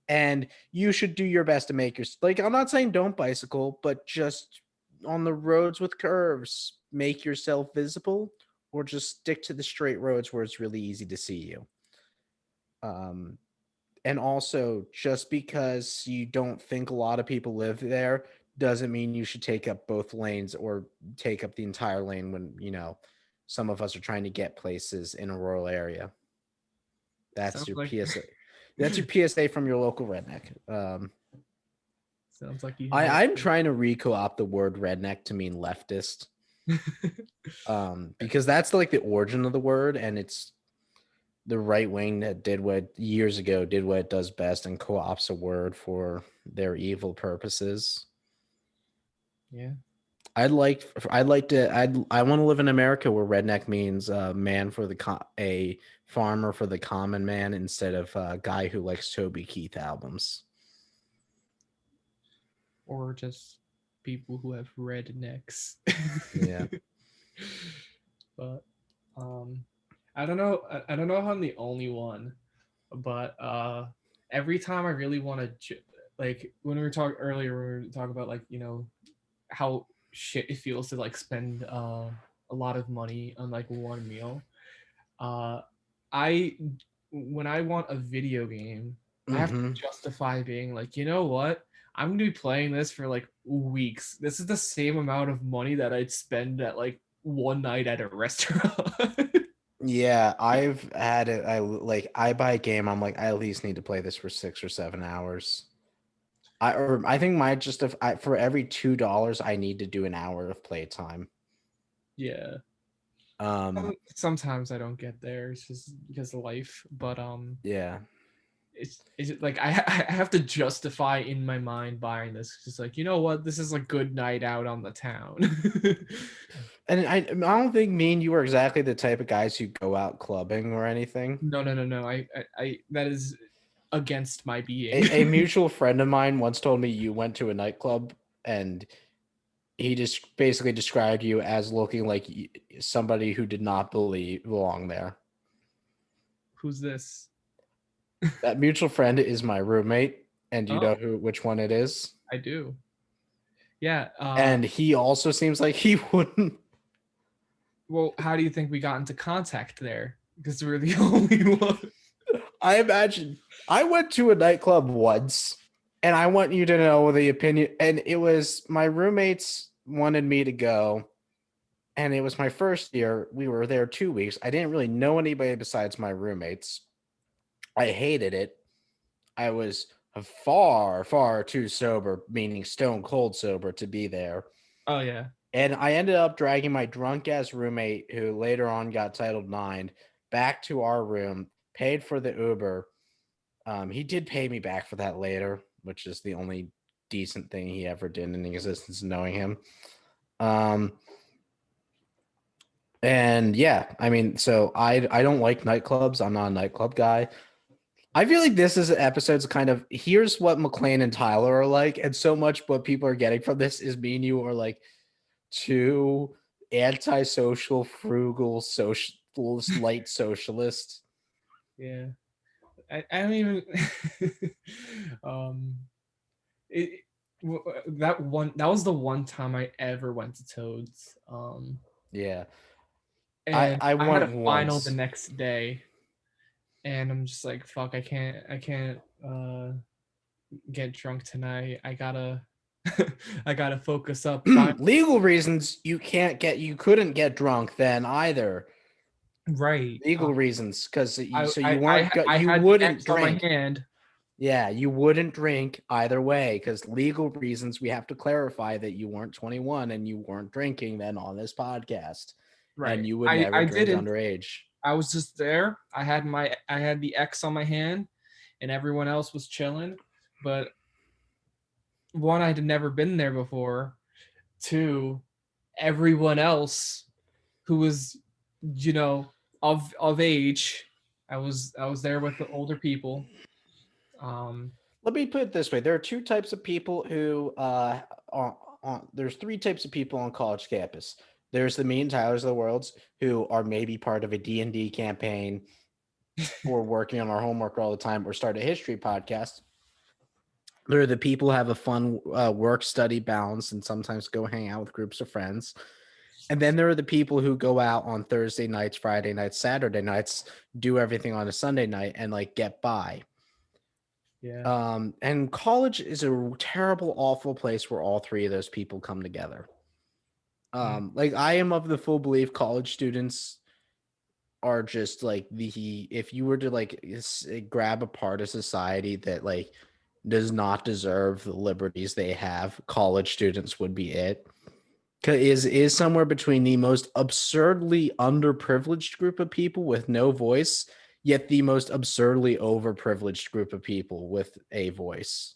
Speaker 1: and you should do your best to make your like. I'm not saying don't bicycle, but just on the roads with curves, make yourself visible, or just stick to the straight roads where it's really easy to see you. Um, and also, just because you don't think a lot of people live there doesn't mean you should take up both lanes or take up the entire lane when, some of us are trying to get places in a rural area. That's
Speaker 2: sounds
Speaker 1: your
Speaker 2: like
Speaker 1: PSA. That's your PSA from your local redneck.
Speaker 2: sounds like you have
Speaker 1: I'm trying to re-co-opt the word redneck to mean leftist. Because that's like the origin of the word, and it's the right wing that did what years ago did what it does best and co-opts a word for their evil purposes.
Speaker 2: Yeah.
Speaker 1: I want to live in America where redneck means man for a farmer for the common man instead of a guy who likes Toby Keith albums.
Speaker 2: Or just people who have red necks.
Speaker 1: Yeah.
Speaker 2: But I don't know. I don't know if I'm the only one, but every time I really want to, like when we were talking earlier, we were talking about like how shit it feels to like spend a lot of money on like one meal. Uh, I when I want a video game, I have to
Speaker 1: Mm-hmm.
Speaker 2: justify being like, you know what? I'm gonna be playing this for like weeks. This is the same amount of money that I'd spend at like one night at a restaurant.
Speaker 1: Yeah, I've had it. I buy a game. I'm like, I at least need to play this for 6 or 7 hours. I think my just if I for every $2 I need to do an hour of playtime.
Speaker 2: Yeah.
Speaker 1: Um,
Speaker 2: Sometimes I don't get there. It's just because of life. But
Speaker 1: yeah,
Speaker 2: it's like I have to justify in my mind buying this. It's just like, you know what? This is a good night out on the town.
Speaker 1: and I don't think me and you are exactly the type of guys who go out clubbing or anything.
Speaker 2: No. I that is against my being.
Speaker 1: A mutual friend of mine once told me you went to a nightclub and he just basically described you as looking like somebody who did not belong there.
Speaker 2: Who's this?
Speaker 1: That mutual friend is my roommate, and you know
Speaker 2: Oh,
Speaker 1: which one it is.
Speaker 2: I do. Yeah.
Speaker 1: And he also seems like he wouldn't.
Speaker 2: Well, how do you think we got into contact there? Because we're the only one.
Speaker 1: I imagine I went to a nightclub once, and I want you to know the opinion. And it was my roommates wanted me to go, and it was my first year. We were there 2 weeks. I didn't really know anybody besides my roommates. I hated it. I was far, far too sober, meaning stone cold sober, to be there.
Speaker 2: Oh yeah.
Speaker 1: And I ended up dragging my drunk ass roommate, who later on got Titled Nine, back to our room, paid for the Uber. He did pay me back for that later, which is the only decent thing he ever did in existence, knowing him. And yeah, I mean, so I don't like nightclubs. I'm not a nightclub guy. I feel like this is episode's kind of here's what McLain and Tyler are like, and so much what people are getting from this is me and you are like two antisocial, frugal, socialist, light socialists.
Speaker 2: Yeah. I don't even um it that was the one time I ever went to Toads.
Speaker 1: Yeah,
Speaker 2: And
Speaker 1: I
Speaker 2: I had a
Speaker 1: went
Speaker 2: final the
Speaker 1: once.
Speaker 2: next day, and I'm just like, fuck, I can't get drunk tonight. I gotta I gotta focus up. Fine.
Speaker 1: Legal reasons you couldn't get drunk then either.
Speaker 2: Right.
Speaker 1: Legal reasons because so you
Speaker 2: I
Speaker 1: weren't
Speaker 2: I
Speaker 1: you
Speaker 2: had the
Speaker 1: wouldn't
Speaker 2: X on my
Speaker 1: drink.
Speaker 2: hand.
Speaker 1: Yeah, you wouldn't drink either way because legal reasons. We have to clarify that you weren't 21 and you weren't drinking then on this podcast, and
Speaker 2: Right.
Speaker 1: you would never
Speaker 2: I
Speaker 1: drink
Speaker 2: didn't.
Speaker 1: underage.
Speaker 2: I was just there. I had the X on my hand, and everyone else was chilling. but one, I had never been there before. Two, everyone else who was, you know, of age. I was there with the older people. Um,
Speaker 1: Let me put it this way: there are two types of people who there's three types of people on college campus. There's the me and Tyler's of the worlds who are maybe part of a D&D campaign or working on our homework all the time or start a history podcast. There are the people who have a fun work study balance and sometimes go hang out with groups of friends. And then there are the people who go out on Thursday nights, Friday nights, Saturday nights, do everything on a Sunday night and like get by.
Speaker 2: yeah.
Speaker 1: And college is a terrible, awful place where all three of those people come together. Like I am of the full belief college students are just like if you were to like grab a part of society that like does not deserve the liberties they have, college students would be it. Is somewhere between the most absurdly underprivileged group of people with no voice, yet the most absurdly overprivileged group of people with a voice.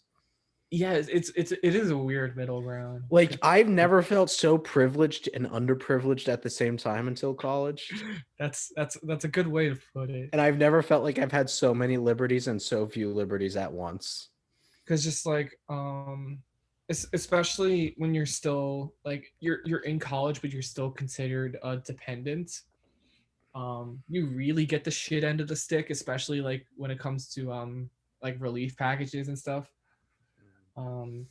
Speaker 2: Yeah, it is a weird middle ground.
Speaker 1: Like I've never felt so privileged and underprivileged at the same time until college.
Speaker 2: That's a good way to put it.
Speaker 1: And I've never felt like I've had so many liberties and so few liberties at once.
Speaker 2: Because just like especially when you're still like you're in college but you're still considered a dependent, you really get the shit end of the stick, especially like when it comes to like relief packages and stuff. um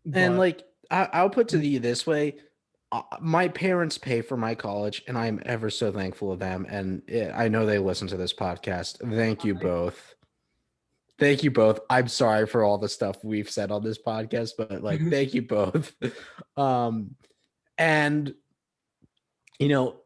Speaker 1: And
Speaker 2: but
Speaker 1: like I'll put to you this way, my parents pay for my college and I'm ever so thankful of them, and I know they listen to this podcast. Thank you both. Thank you both. I'm sorry for all the stuff we've said on this podcast, but like thank you both. um and you know,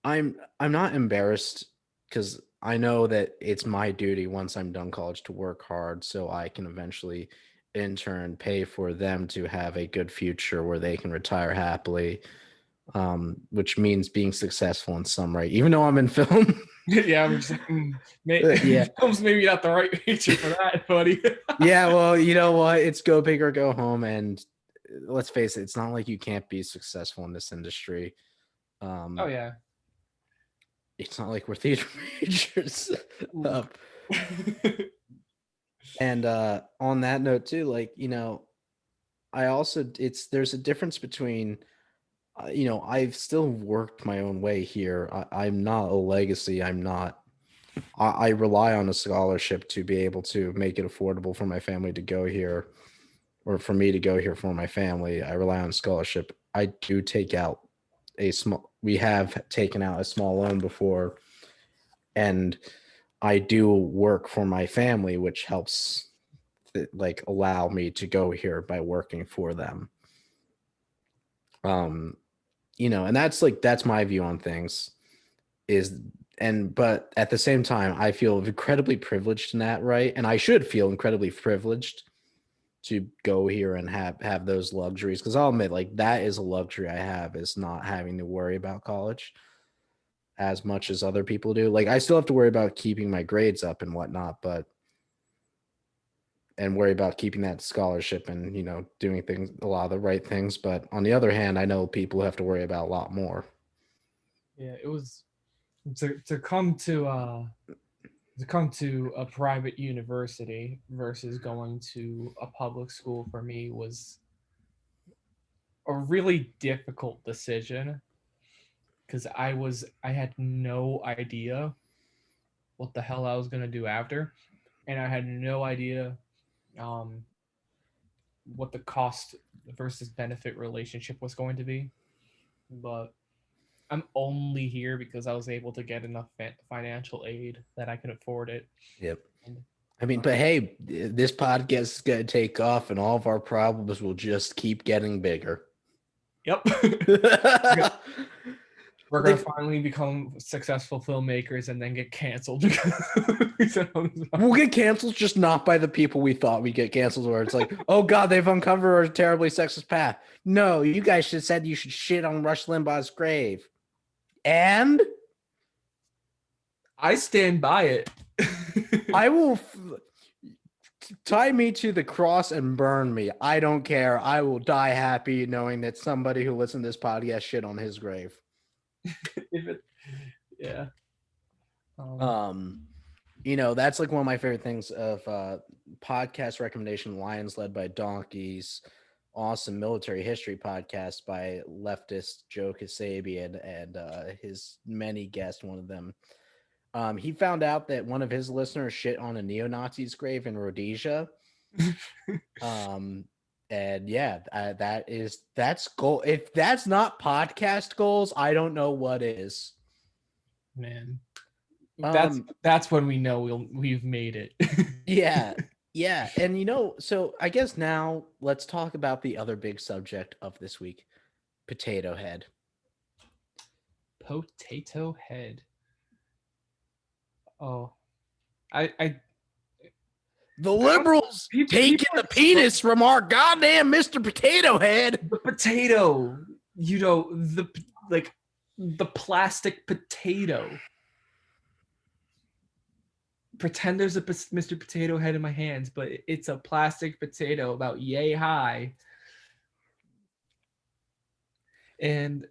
Speaker 1: I'm not embarrassed because I know that it's my duty once I'm done college to work hard so I can eventually in turn pay for them to have a good future where they can retire happily, which means being successful in some way, even though I'm in film.
Speaker 2: yeah, I'm just like,
Speaker 1: Yeah.
Speaker 2: film's maybe not the right feature for that, buddy.
Speaker 1: Yeah, well, you know what? It's go big or go home. And let's face it, it's not like you can't be successful in this industry.
Speaker 2: Oh
Speaker 1: Um,
Speaker 2: yeah.
Speaker 1: it's not like we're theater majors. um, and on that note too, like, you know, I also there's a difference between you know, I've still worked my own way here. I'm not a legacy. I rely on a scholarship to be able to make it affordable for my family to go here, or for me to go here for my family. I rely on scholarship. I do take out we have taken out a small loan before, and I do work for my family, which helps like allow me to go here by working for them. Um, you know, and that's my view on things is but at the same time, I feel incredibly privileged in that, right? And I should feel incredibly privileged to go here and have those luxuries, because I'll admit, like, that is a luxury I have, is not having to worry about college as much as other people do. Like I still have to worry about keeping my grades up and whatnot, but and worry about keeping that scholarship and, you know, doing things, a lot of the right things. But on the other hand, I know people have to worry about a lot more.
Speaker 2: Yeah, it was to come to a private university versus going to a public school for me was a really difficult decision because I had no idea what the hell I was gonna do after, and I had no idea um, what the cost versus benefit relationship was going to be. But I'm only here because I was able to get enough financial aid that I can afford it.
Speaker 1: Yep.
Speaker 2: And,
Speaker 1: I mean, but hey, this podcast is going to take off and all of our problems will just keep getting bigger.
Speaker 2: yep. We're gonna
Speaker 1: Like,
Speaker 2: finally become successful filmmakers and then get canceled.
Speaker 1: we'll get canceled, just not by the people we thought we'd get canceled, where it's like, oh God, they've uncovered our terribly sexist path. No, you guys should have said you should shit on Rush Limbaugh's grave. And
Speaker 2: I stand by it.
Speaker 1: I will Tie me to the cross and burn me. I don't care. I will die happy knowing that somebody who listened to this podcast shit on his grave.
Speaker 2: If it, yeah.
Speaker 1: That's like one of my favorite things of podcast recommendation, Lions Led by Donkeys, awesome military history podcast by leftist Joe Kasabian and his many guests, one of them. He found out that one of his listeners shit on a neo-Nazi's grave in Rhodesia. And yeah, that's goal. If that's not podcast goals, I don't know what is.
Speaker 2: Man, that's when we know we've made it.
Speaker 1: Yeah, and so I guess now let's talk about the other big subject of this week, Potato Head.
Speaker 2: Potato Head. Oh, I
Speaker 1: the liberals taking the penis from our goddamn Mr. Potato Head.
Speaker 2: The potato, the plastic potato. Pretend there's a Mr. Potato Head in my hands, but it's a plastic potato about yay high. And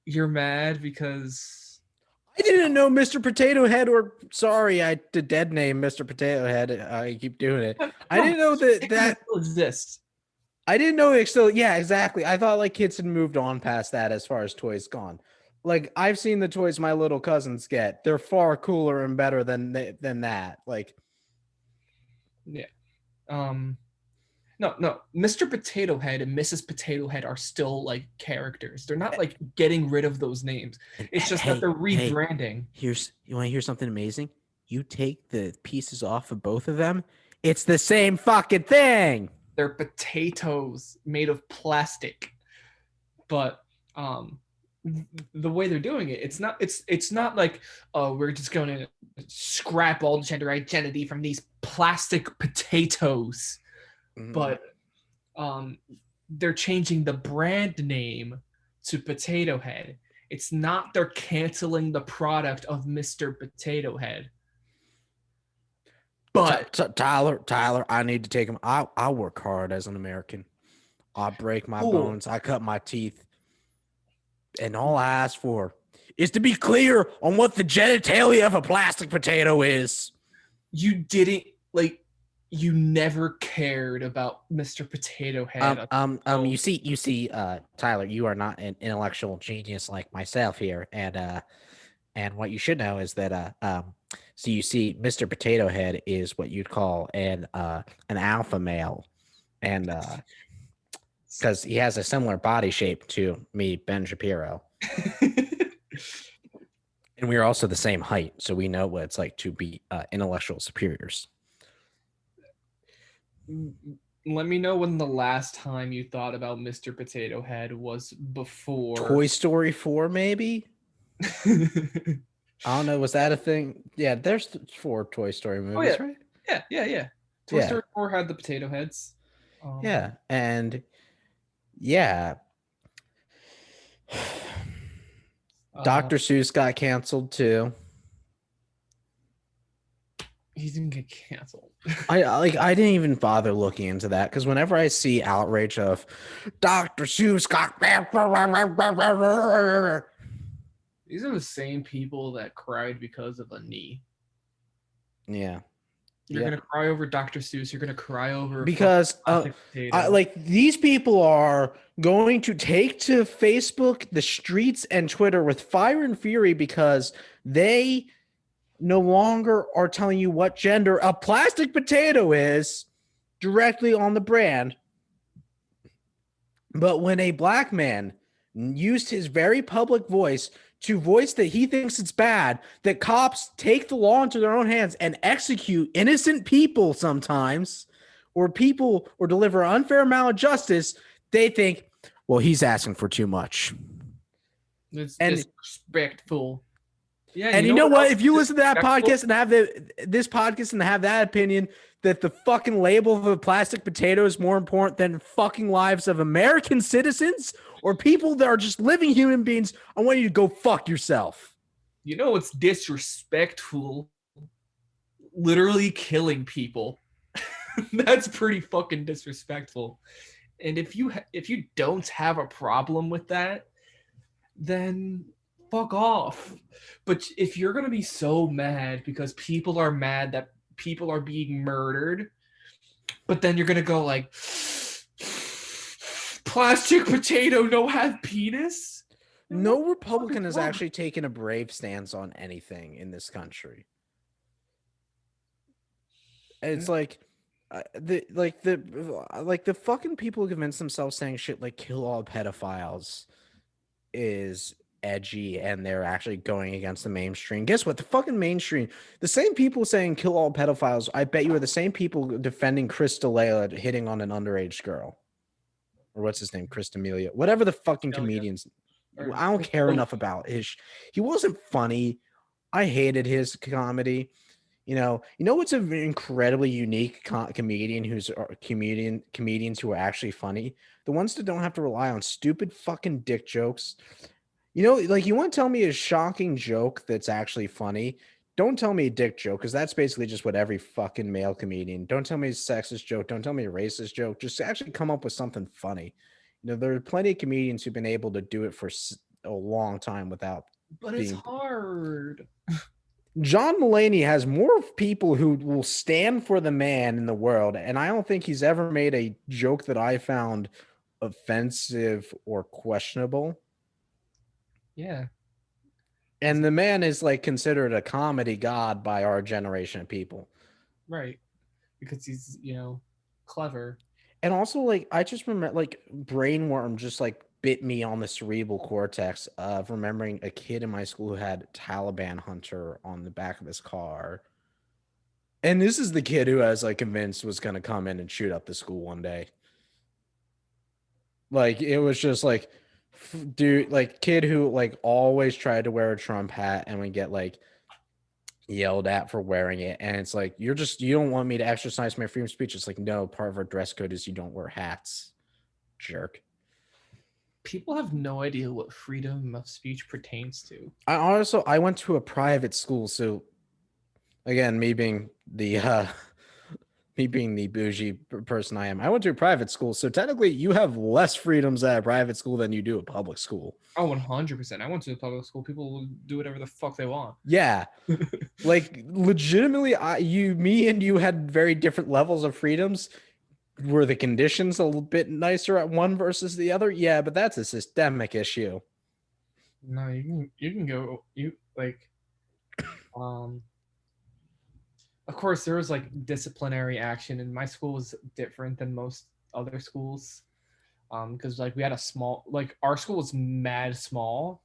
Speaker 2: you're mad because
Speaker 1: I didn't know Mr. Potato Head, or sorry, I did dead name Mr. Potato Head. I keep doing it. I didn't know that
Speaker 2: still exists.
Speaker 1: I didn't know it still. Yeah, exactly. I thought like kids had moved on past that as far as toys gone. Like I've seen the toys my little cousins get. They're far cooler and better than that. Like,
Speaker 2: yeah. No. Mr. Potato Head and Mrs. Potato Head are still like characters. They're not like getting rid of those names. It's just that they're rebranding.
Speaker 1: You want to hear something amazing? You take the pieces off of both of them. It's the same fucking thing.
Speaker 2: They're potatoes made of plastic. But the way they're doing it, it's not like, oh, we're just going to scrap all gender identity from these plastic potatoes. Mm-hmm. But they're changing the brand name to Potato Head. It's not they're canceling the product of Mr. Potato Head. But
Speaker 1: Tyler, I need to take him. I work hard as an American. I break my bones. I cut my teeth. And all I ask for is to be clear on what the genitalia of a plastic potato is.
Speaker 2: You never cared about Mr. Potato Head.
Speaker 1: You see, Tyler, you are not an intellectual genius like myself here, and what you should know is that so you see, Mr. Potato Head is what you'd call an alpha male, and because he has a similar body shape to me, Ben Shapiro. And we are also the same height, so we know what it's like to be intellectual superiors.
Speaker 2: Let me know when the last time you thought about Mr. Potato Head was before
Speaker 1: Toy Story 4, maybe? I don't know. Was that a thing? Yeah, there's 4 Toy Story movies, right?
Speaker 2: Yeah. Toy Story 4 had the potato heads.
Speaker 1: Yeah, and yeah. Dr. Seuss got canceled too.
Speaker 2: He didn't get canceled.
Speaker 1: I didn't even bother looking into that because whenever I see outrage of Dr. Seuss got,
Speaker 2: these are the same people that cried because of a knee.
Speaker 1: Yeah.
Speaker 2: You're gonna cry over Dr. Seuss. You're gonna cry over
Speaker 1: because these people are going to take to Facebook, the streets, and Twitter with fire and fury because they no longer are telling you what gender a plastic potato is directly on the brand. But when a black man used his very public voice to voice that he thinks it's bad, that cops take the law into their own hands and execute innocent people sometimes, or deliver unfair amount of justice, they think, well, he's asking for too much.
Speaker 2: It's disrespectful. Yeah,
Speaker 1: and you know what? If you listen to that podcast and have this podcast and have that opinion that the fucking label of a plastic potato is more important than fucking lives of American citizens or people that are just living human beings, I want you to go fuck yourself.
Speaker 2: You know what's disrespectful? Literally killing people. That's pretty fucking disrespectful. And if you don't have a problem with that, then fuck off. But if you're gonna be so mad because people are mad that people are being murdered, but then you're gonna go like, plastic potato no have penis. Then what
Speaker 1: No
Speaker 2: the fuck is
Speaker 1: Republican has
Speaker 2: wrong?
Speaker 1: actually taken a brave stance on anything in this country. It's like the fucking people who convince themselves saying shit like kill all pedophiles is edgy and they're actually going against the mainstream. Guess what? The fucking mainstream, the same people saying kill all pedophiles, I bet you are the same people defending Chris D'Elia hitting on an underage girl. Or what's his name? Chris D'Amelio. Whatever the fucking comedians.
Speaker 2: Or
Speaker 1: I don't care
Speaker 2: oh,
Speaker 1: enough about his. He wasn't funny. I hated his comedy. You know what's an incredibly unique comedian who's comedians who are actually funny? The ones that don't have to rely on stupid fucking dick jokes. Like you want to tell me a shocking joke that's actually funny? Don't tell me a dick joke because that's basically just what every fucking male comedian. Don't tell me a sexist joke. Don't tell me a racist joke. Just actually come up with something funny. There are plenty of comedians who've been able to do it for a long time without
Speaker 2: but it's
Speaker 1: being.
Speaker 2: hard.
Speaker 1: John Mulaney has more people who will stand for the man in the world, and I don't think he's ever made a joke that I found offensive or questionable.
Speaker 2: Yeah,
Speaker 1: And the man is like considered a comedy god by our generation of people.
Speaker 2: right. Because he's, clever.
Speaker 1: And also, like, I just remember, like, brainworm just like bit me on the cerebral cortex of remembering a kid in my school who had Taliban hunter on the back of his car. And this is the kid who I was like convinced was going to come in and shoot up the school one day. Like, it was just like, dude, like, kid who like always tried to wear a Trump hat and would get like yelled at for wearing it. And it's like, you don't want me to exercise my freedom of speech. It's like, no, part of our dress code is you don't wear hats, jerk.
Speaker 2: People have no idea what freedom of speech pertains to.
Speaker 1: I went to a private school, so again, me being the bougie person I am, I went to a private school, so technically you have less freedoms at a private school than you do at public school.
Speaker 2: Oh, 100%. I went to a public school. People will do whatever the fuck they want.
Speaker 1: Yeah, like legitimately, me and you had very different levels of freedoms. Were the conditions a little bit nicer at one versus the other? Yeah, but that's a systemic issue.
Speaker 2: No, you can go you like um of course there was like disciplinary action, and my school was different than most other schools. Because like we had a small, like our school was mad small,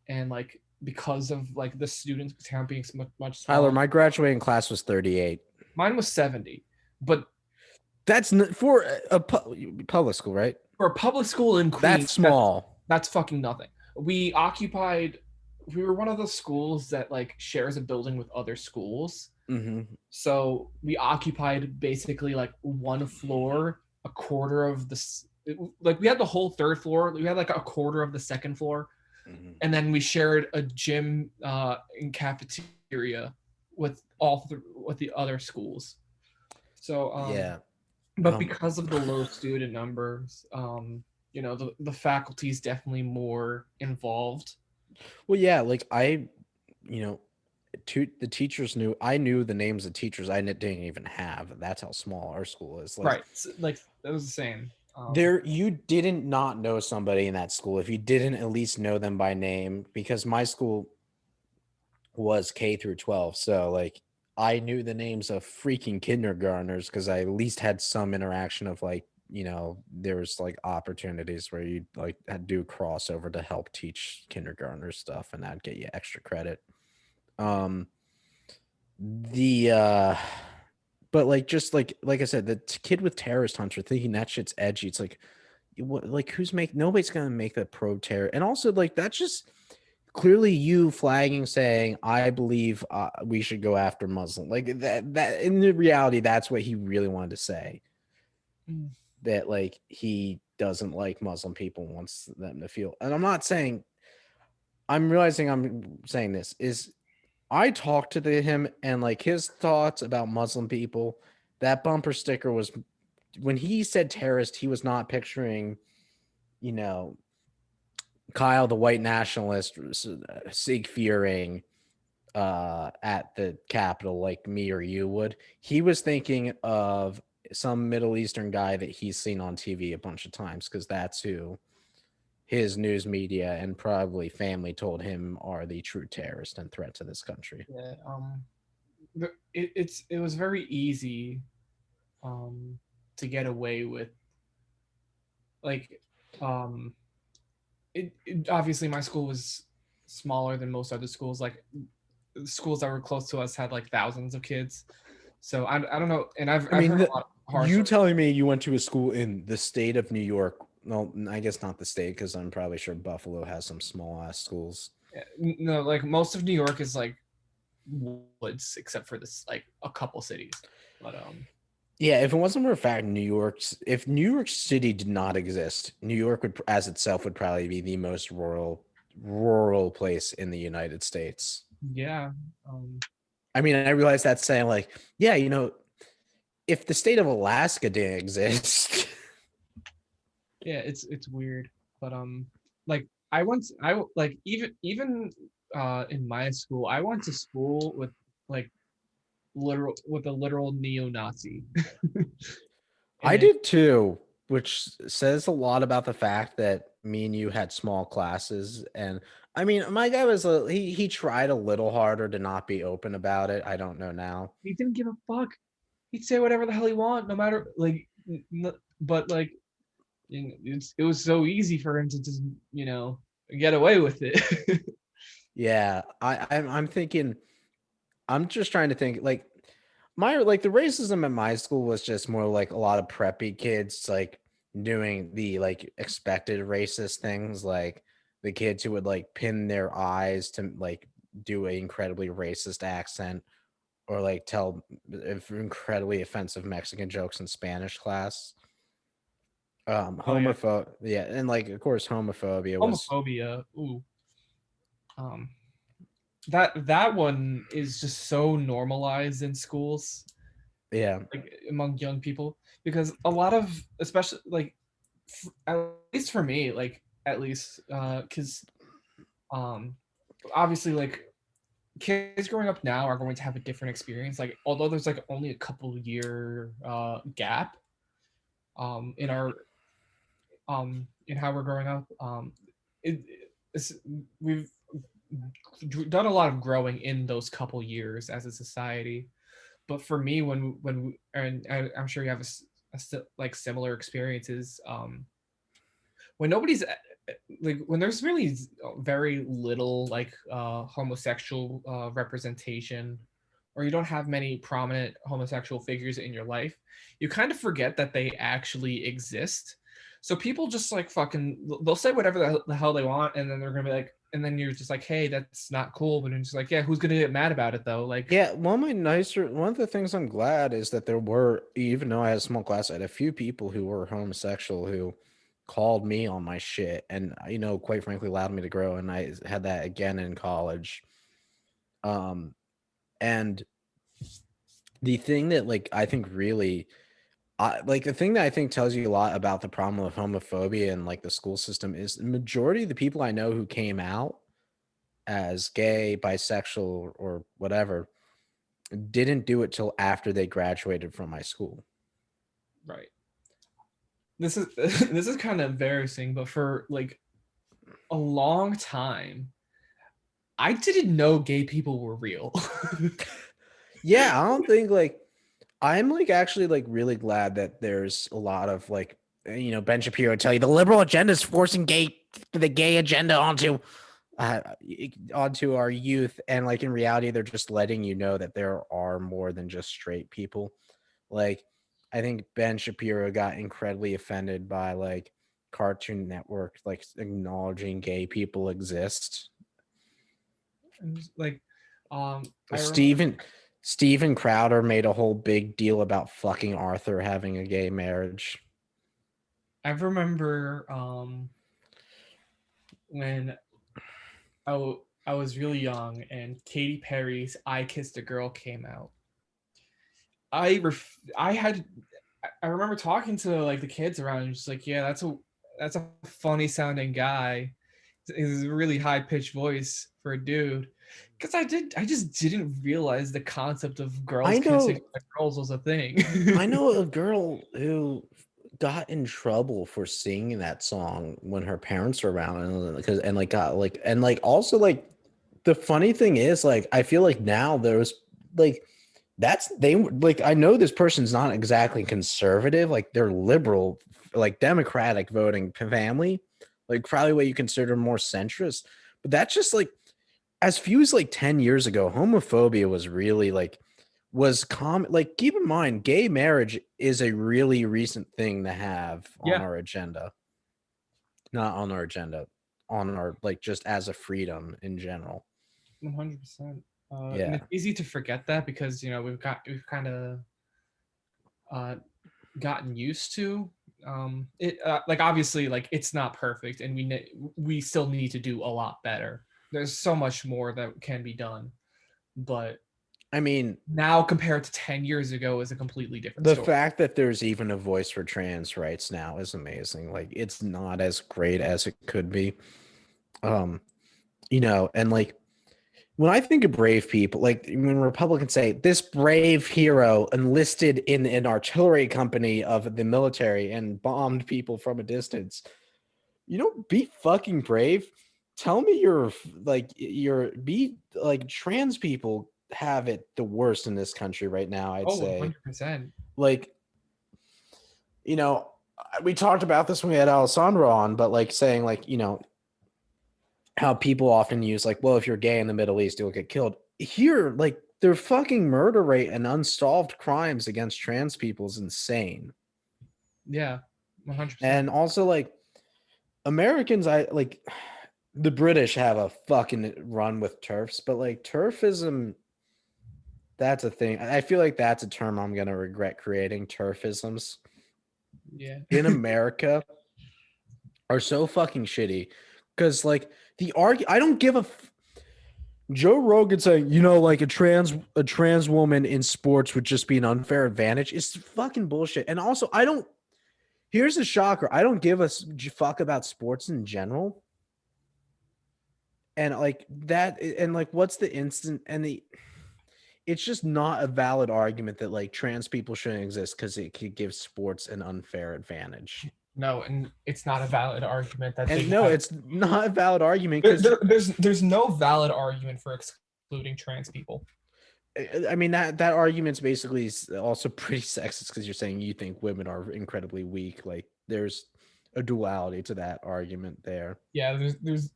Speaker 2: and like because of like the students count being so much
Speaker 1: Tyler,
Speaker 2: smaller,
Speaker 1: my graduating class was 38.
Speaker 2: mine was 70. But
Speaker 1: That's for a public school, right?
Speaker 2: for a public school in Queens,
Speaker 1: That's small.
Speaker 2: that's fucking nothing. We were one of the schools that like shares a building with other schools.
Speaker 1: Mm-hmm.
Speaker 2: So we occupied basically like one floor, a quarter of like we had the whole third floor. We had like a quarter of the second floor,
Speaker 1: Mm-hmm.
Speaker 2: and then we shared a gym and cafeteria with with the other schools. So
Speaker 1: Yeah.
Speaker 2: but because of the low student numbers, the faculty is definitely more involved.
Speaker 1: Well, yeah, like you know, the teachers I knew the names of teachers I didn't even have. That's how small our school is. Like,
Speaker 2: Right. So, like that was the same.
Speaker 1: you didn't not know somebody in that school if you didn't at least know them by name because my school was K through 12. So like I knew the names of freaking kindergartners because I at least had some interaction of like, there was like opportunities where you like had to do crossover to help teach kindergartner stuff and that'd get you extra credit. Um the but like just like I said, the kid with terrorist hunter thinking that shit's edgy. It's like what like nobody's gonna make that pro terror. And also like that's just clearly you flagging saying I believe we should go after Muslim like that in the reality that's what he really wanted to say, that like he doesn't like Muslim people, wants them to feel. And I'm realizing I'm saying this is I talked to him and like his thoughts about Muslim people that bumper sticker was when he said terrorist, he was not picturing, you know, Kyle the white nationalist sig fearing at the Capitol like me or you would. He was thinking of some Middle Eastern guy that he's seen on TV a bunch of times because that's who his news media and probably family told him are the true terrorist and threat to this country.
Speaker 2: Yeah. It was very easy to get away with like um obviously my school was smaller than most other schools. Like schools that were close to us had like thousands of kids. So I don't know, and
Speaker 1: I
Speaker 2: I've
Speaker 1: mean,
Speaker 2: heard a lot of horror
Speaker 1: you
Speaker 2: stories.
Speaker 1: telling me you went to a school in the state of New York. Well, I guess not the state because I'm probably sure Buffalo has some small ass schools.
Speaker 2: No, like most of New York is like woods, except for this like a couple cities. But
Speaker 1: Yeah, if it wasn't for a fact if New York City did not exist, New York would, as itself, would probably be the most rural place in the United States.
Speaker 2: yeah, um,
Speaker 1: I mean, I realize that's saying like, yeah, if the state of Alaska didn't exist,
Speaker 2: yeah, it's weird. But like like even in my school, I went to school with like with a literal neo-Nazi.
Speaker 1: I
Speaker 2: And
Speaker 1: did too, which says a lot about the fact that me and you had small classes. And I mean, my guy was he tried a little harder to not be open about it. I don't know now.
Speaker 2: he didn't give a fuck. He'd say whatever the hell he want, no matter like. But like, it was so easy for him to just get away with it.
Speaker 1: Yeah, I'm thinking. I'm just trying to think like the racism at my school was just more like a lot of preppy kids like doing the like expected racist things, like the kids who would like pin their eyes to like do an incredibly racist accent or like tell incredibly offensive Mexican jokes in Spanish class.
Speaker 2: Oh yeah,
Speaker 1: Yeah, and like of course homophobia was
Speaker 2: homophobia. Ooh, um, that one is just so normalized in schools,
Speaker 1: yeah.
Speaker 2: like among young people, because a lot of, especially like, at least for me, like at least, because um, obviously like kids growing up now are going to have a different experience. Like although there's like only a couple year gap in our in how we're growing up, it, it's, we've done a lot of growing in those couple years as a society. But for me, and I'm sure you have like similar experiences, when nobody's like when there's really very little like homosexual representation, or you don't have many prominent homosexual figures in your life, you kind of forget that they actually exist. So people just like fucking, they'll say whatever the hell they want, and then they're gonna be like, and then you're just like, hey, that's not cool. But it's just like, yeah, who's gonna get mad about it though? Like,
Speaker 1: Yeah, one of the things I'm glad is that there were, even though I had a small class, I had a few people who were homosexual who called me on my shit and, quite frankly, allowed me to grow. And I had that again in college. Um, and the thing that, like, I think really, like, the thing that I think tells you a lot about the problem of homophobia and, like, the school system is the majority of the people I know who came out as gay, bisexual, or whatever didn't do it till after they graduated from my school.
Speaker 2: right, this is this is kind of embarrassing, but for like a long time, I didn't know gay people were real.
Speaker 1: Yeah, I don't think like I'm like actually like really glad that there's a lot of like Ben Shapiro tell you the liberal agenda is forcing the gay agenda uh, onto our youth, and like in reality they're just letting you know that there are more than just straight people. Like I think Ben Shapiro got incredibly offended by like Cartoon Network like acknowledging gay people exist.
Speaker 2: And just, like, I remember
Speaker 1: Steven Crowder made a whole big deal about fucking Arthur having a gay marriage.
Speaker 2: I remember when I was really young and Katy Perry's "I Kissed a Girl" came out, I had I remember talking to like the kids around and just like, yeah, that's a funny sounding guy. He's a really high pitched voice for a dude. Because I just didn't realize the concept of girls
Speaker 1: I
Speaker 2: kissing
Speaker 1: know
Speaker 2: other girls was a thing.
Speaker 1: I know a girl who got in trouble for singing that song when her parents were around, and because and like got like and like also like the funny thing is like I feel like now there's like that's they like I know this person's not exactly conservative, like they're liberal, like democratic voting family, like probably what you consider more centrist, but that's just like as few as like 10 years ago, homophobia was really like was common. Like, keep in mind, gay marriage is a really recent thing to have on
Speaker 2: Yeah,
Speaker 1: our agenda. Not on our agenda, on our like just as a freedom in general.
Speaker 2: 100%. And
Speaker 1: Yeah.
Speaker 2: it's easy to forget that because we've kind of uh, gotten used to it. Like obviously, like it's not perfect, and we still need to do a lot better. There's so much more that can be done, but
Speaker 1: I mean,
Speaker 2: now compared to 10 years ago is a completely different
Speaker 1: the
Speaker 2: story.
Speaker 1: fact that there's even a voice for trans rights now is amazing. Like, it's not as great as it could be. Um, and like when I think of brave people, like when Republicans say this brave hero enlisted in an artillery company of the military and bombed people from a distance, be fucking brave. Tell me be like trans people have it the worst in this country right now, I'd
Speaker 2: Oh,
Speaker 1: say.
Speaker 2: 100%.
Speaker 1: Like, you know, we talked about this when we had Alessandro on, but like saying like, how people often use like, well, if you're gay in the Middle East, you'll get killed. Here, like their fucking murder rate and unsolved crimes against trans people is insane.
Speaker 2: Yeah, 100%.
Speaker 1: And also like Americans, I like the British have a fucking run with turfs, but like turfism, that's a thing. I feel like that's a term I'm gonna regret creating. Turfisms
Speaker 2: Yeah.
Speaker 1: in America are so fucking shitty because like I don't give a Joe Rogan saying, like a trans woman in sports would just be an unfair advantage is fucking bullshit. And also, I don't. Here's a shocker: I don't give a fuck about sports in general. And like that, and like, what's the instant and the? It's just not a valid argument that like trans people shouldn't exist because it could give sports an unfair advantage.
Speaker 2: No, and it's not a valid argument that they
Speaker 1: And no,
Speaker 2: have.
Speaker 1: it's not a valid argument because
Speaker 2: There's no valid argument for excluding trans people.
Speaker 1: I mean that argument's basically also pretty sexist because you're saying you think women are incredibly weak. Like there's a duality to that argument there.
Speaker 2: Yeah, there's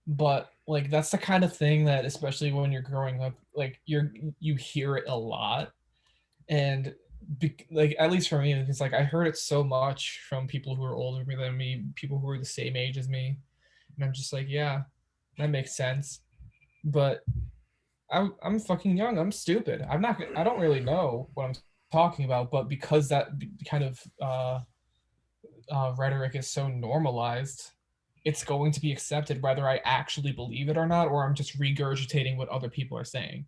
Speaker 2: but like that's the kind of thing that especially when you're growing up, like you hear it a lot, and like at least for me, it's like I heard it so much from people who are older than me, people who are the same age as me, and I'm just like, yeah, that makes sense. But I'm fucking young. I'm stupid. I don't really know what I'm talking about. But because that kind of rhetoric is so normalized, it's going to be accepted whether I actually believe it or not, or I'm just regurgitating what other people are saying.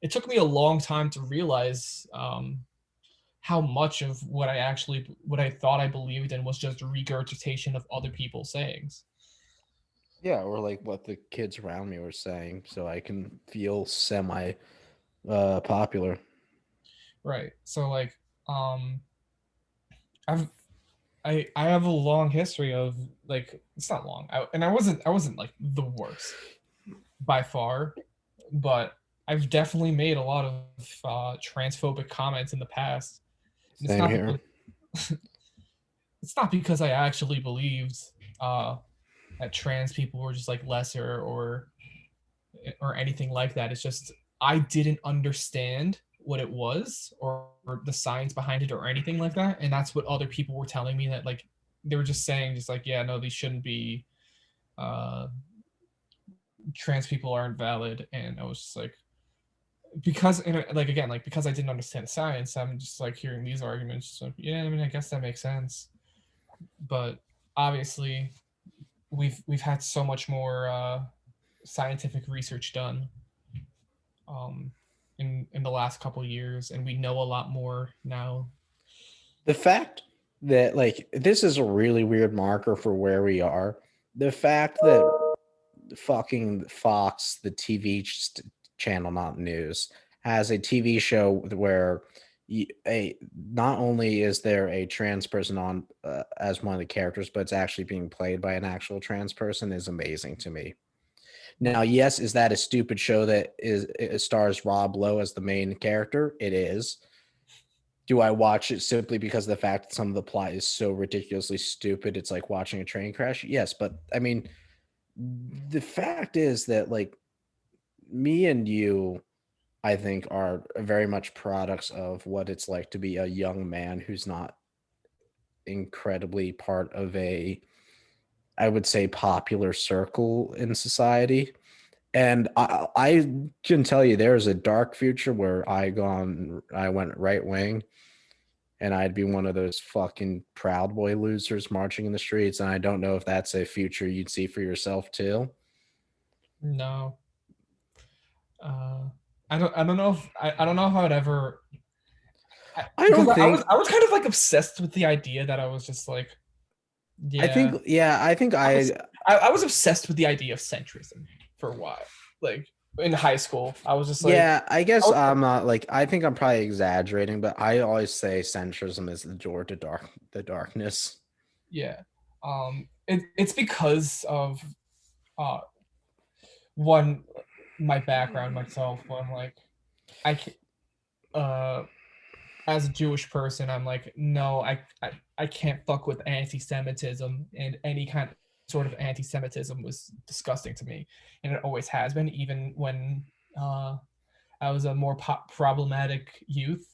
Speaker 2: It took me a long time to realize how much of what I thought I believed in was just regurgitation of other people's sayings.
Speaker 1: Yeah, or like what the kids around me were saying, so I can feel semi popular.
Speaker 2: Right. So like um I've I have a long history of like it's not long. I wasn't like the worst by far, but I've definitely made a lot of transphobic comments in the past. And
Speaker 1: Same here.
Speaker 2: it's not because I actually believed uh, that trans people were just like lesser or anything like that. It's just I didn't understand what it was or the science behind it or anything like that, and that's what other people were telling me that like they were just saying just like yeah no these shouldn't be uh, trans people aren't valid, and I was just like because like again like because I didn't understand science I'm just like hearing these arguments just like yeah I mean I guess that makes sense, but obviously we've had so much more scientific research done. Um, in the last couple years, and we know a lot more now.
Speaker 1: The fact that like this is a really weird marker for where we are. The fact that fucking Fox, the TV channel, not news, has a TV show where a not only is there a trans person on as one of the characters, but it's actually being played by an actual trans person is amazing to me. Now, yes, is that a stupid show that is it stars Rob Lowe as the main character? It is. Do I watch it simply because of the fact that some of the plot is so ridiculously stupid? It's like watching a train crash. Yes, but I mean, the fact is that like me and you, I think, are very much products of what it's like to be a young man who's not incredibly part of a, I would say, popular circle in society. And I can tell you, there's a dark future where I went right wing, and I'd be one of those fucking Proud Boy losers marching in the streets. And I don't know if that's a future you'd see for yourself too.
Speaker 2: No, uh, I don't know if I don't know if I would ever
Speaker 1: I
Speaker 2: because
Speaker 1: don't think.
Speaker 2: I was kind of like obsessed with the idea that I was just like,
Speaker 1: I
Speaker 2: yeah,
Speaker 1: think. Yeah. I think
Speaker 2: I was
Speaker 1: I.
Speaker 2: I was obsessed with the idea of centrism for a while. Like in high school, I was just like,
Speaker 1: Yeah. I guess
Speaker 2: I was,
Speaker 1: I'm not like. I think I'm probably exaggerating, but I always say centrism is the door to the darkness.
Speaker 2: yeah, it's because of uh one my background myself. When like I uh as a Jewish person, I'm like, no, I can't fuck with anti-Semitism, and any kind of sort of anti-Semitism was disgusting to me, and it always has been, even when I was a more problematic youth,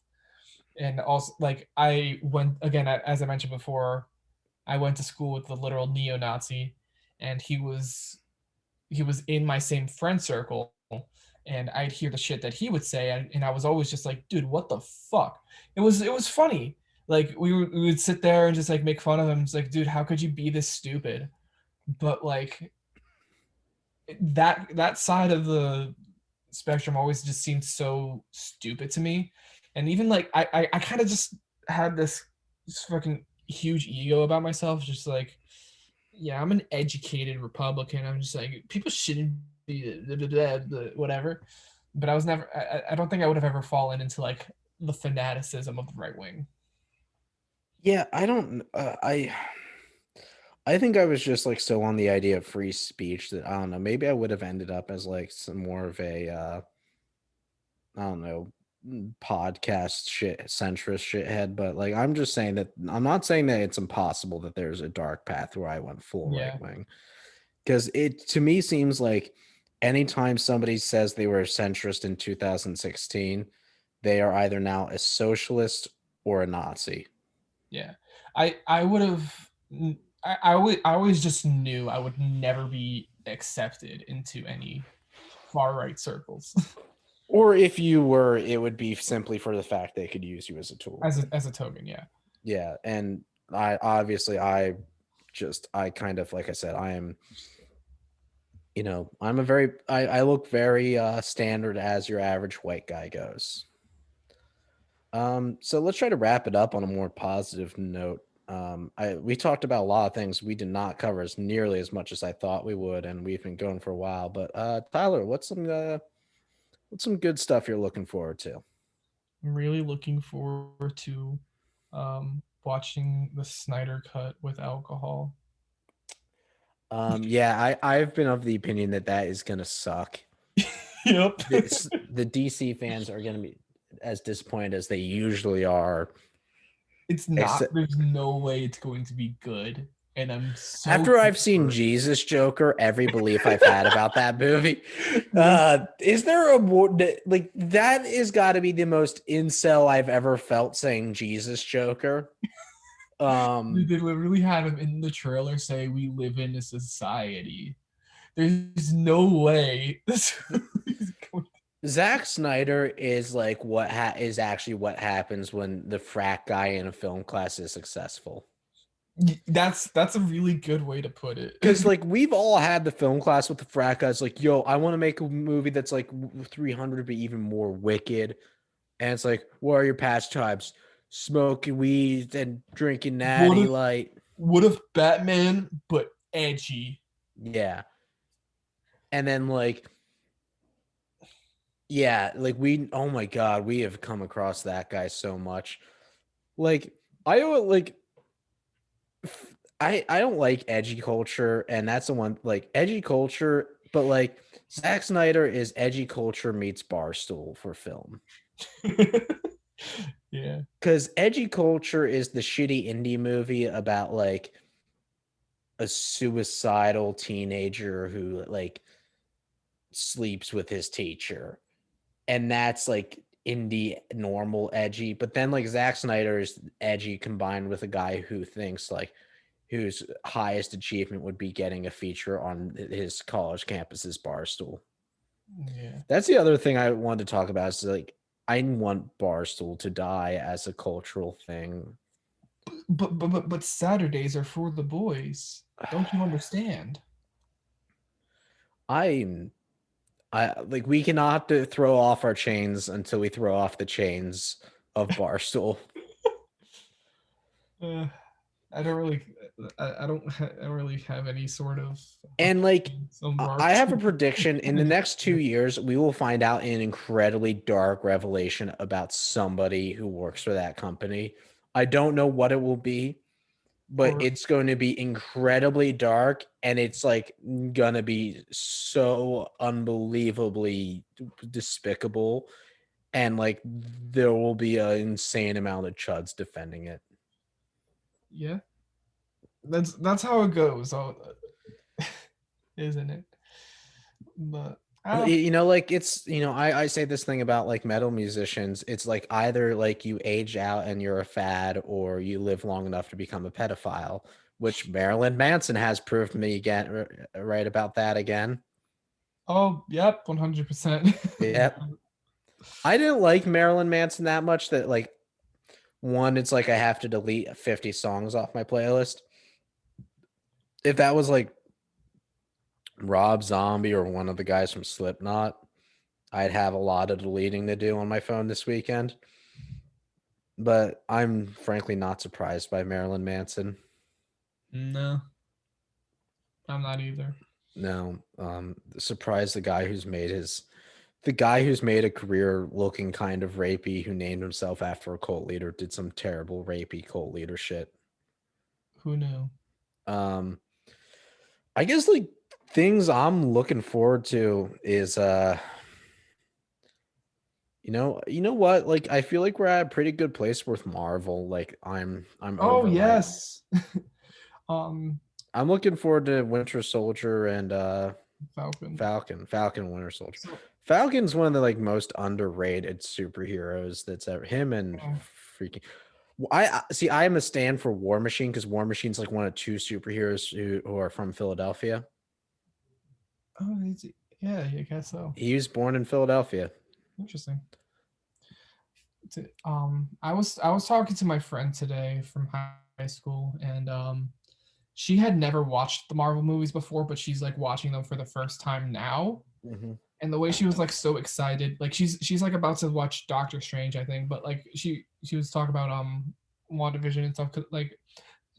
Speaker 2: and also like I went again, as I mentioned before, I went to school with the literal neo-Nazi, and he was in my same friend circle, and I'd hear the shit that he would say, and I was always just like, dude, what the fuck? It was funny. Like we would sit there and just like make fun of him. It's like, dude, how could you be this stupid? But like that side of the spectrum always just seemed so stupid to me. And even like I kind of just had this fucking huge ego about myself, just like, yeah, I'm an educated Republican. I'm just like, people shouldn't be whatever. But I was never. I don't think I would have ever fallen into like the fanaticism of the right wing.
Speaker 1: Yeah. I don't. I think I was just like so on the idea of free speech that I don't know. Maybe I would have ended up as like some more of a I don't know, podcast shit centrist shithead. But like I'm just saying that I'm not saying that it's impossible that there's a dark path where I went full right
Speaker 2: Yeah,
Speaker 1: wing. Because it to me seems like anytime somebody says they were a centrist in 2016, they are either now a socialist or a Nazi.
Speaker 2: yeah. I would have. I always just knew I would never be accepted into any far right circles
Speaker 1: Or if you were, it would be simply for the fact they could use you as a tool.
Speaker 2: as a token. Yeah,
Speaker 1: Yeah, and I obviously I kind of like I said, I am, I'm a very I look very standard as your average white guy goes. So let's try to wrap it up on a more positive note. We talked about a lot of things we did not cover as nearly as much as I thought we would, and we've been going for a while. But Tyler, what's some good stuff you're looking forward to?
Speaker 2: I'm really looking forward to watching the Snyder Cut with alcohol.
Speaker 1: Yeah, I've been of the opinion that that is gonna suck.
Speaker 2: Yep.
Speaker 1: The DC fans are gonna be as disappointed as they usually are.
Speaker 2: It's not.
Speaker 1: Except
Speaker 2: There's no way it's going to be good, and I'm so
Speaker 1: after I've seen
Speaker 2: concerned.
Speaker 1: Jesus Joker, every belief I've had about that movie,
Speaker 2: No,
Speaker 1: is there a more like that is got to be the most incel I've ever felt saying Jesus Joker.
Speaker 2: they literally had him in the trailer say, "We live in a society." There's no way this is going.
Speaker 1: Zack Snyder is like is actually what happens when the frat guy in a film class is successful.
Speaker 2: That's a really good way to put it.
Speaker 1: Because like we've all had the film class with the frat guys, like, yo, I want to make a movie that's like 300 but even more wicked. And it's like, what are your pastimes? Smoking weed and drinking
Speaker 2: What
Speaker 1: natty
Speaker 2: if
Speaker 1: light.
Speaker 2: what if Batman but edgy?
Speaker 1: Yeah. And then like, yeah, like we, oh my God, we have come across that guy so much. Like, I don't like, I don't like edgy culture, and that's the one, like edgy culture, but like Zack Snyder is edgy culture meets Barstool for film.
Speaker 2: Yeah.
Speaker 1: Because edgy culture is the shitty indie movie about like a suicidal teenager who like sleeps with his teacher, and that's like indie normal edgy. But then like Zack Snyder is edgy combined with a guy who thinks like whose highest achievement would be getting a feature on his college campus's Barstool.
Speaker 2: Yeah.
Speaker 1: That's the other thing I wanted to talk about is like I want Barstool to die as a cultural thing.
Speaker 2: But Saturdays are for the boys. Don't you understand?
Speaker 1: I'm I like we cannot have to throw off our chains until we throw off the chains of Barstool.
Speaker 2: Uh, I don't really, I don't really have any sort of
Speaker 1: And like
Speaker 2: opinions on
Speaker 1: I have a
Speaker 2: Barstool.
Speaker 1: prediction in the next 2 years, we will find out an incredibly dark revelation about somebody who works for that company. I don't know what it will be, but
Speaker 2: Or
Speaker 1: it's going to be incredibly dark and it's like gonna be so unbelievably despicable. And like there will be an insane amount of chuds defending it.
Speaker 2: yeah, that's how it goes, isn't it? But I don't.
Speaker 1: You know, like it's I say this thing about like metal musicians. It's like either like you age out and you're a fad, or you live long enough to become a pedophile, which Marilyn Manson has proved me again right about that again.
Speaker 2: Oh, yep, 100%.
Speaker 1: Yep. I didn't like Marilyn Manson that much that like one, it's like I have to delete 50 songs off my playlist. If that was like Rob Zombie or one of the guys from Slipknot, I'd have a lot of deleting to do on my phone this weekend. But I'm frankly not surprised by Marilyn Manson.
Speaker 2: No, I'm not either.
Speaker 1: No, surprised the guy who's made a career looking kind of rapey, who named himself after a cult leader, did some terrible rapey cult leader shit.
Speaker 2: Who knew?
Speaker 1: Um, I guess like things I'm looking forward to is you know what? Like I feel like we're at a pretty good place with Marvel. Like I'm
Speaker 2: Oh
Speaker 1: over like
Speaker 2: yes. um,
Speaker 1: I'm looking forward to Winter Soldier and
Speaker 2: Falcon.
Speaker 1: Falcon Winter Soldier.
Speaker 2: So
Speaker 1: Falcon's one of the like most underrated superheroes that's ever him and
Speaker 2: uh,
Speaker 1: freaking I see I am a stand for War Machine because War Machine's like one of two superheroes who are from Philadelphia.
Speaker 2: oh, yeah, I guess so.
Speaker 1: He was born in Philadelphia.
Speaker 2: Interesting. I was talking to my friend today from high school, and she had never watched the Marvel movies before, but she's like watching them for the first time now.
Speaker 1: Mhm.
Speaker 2: And the way she was like so excited, like she's like about to watch Doctor Strange, I think, but like she was talking about WandaVision and stuff. Like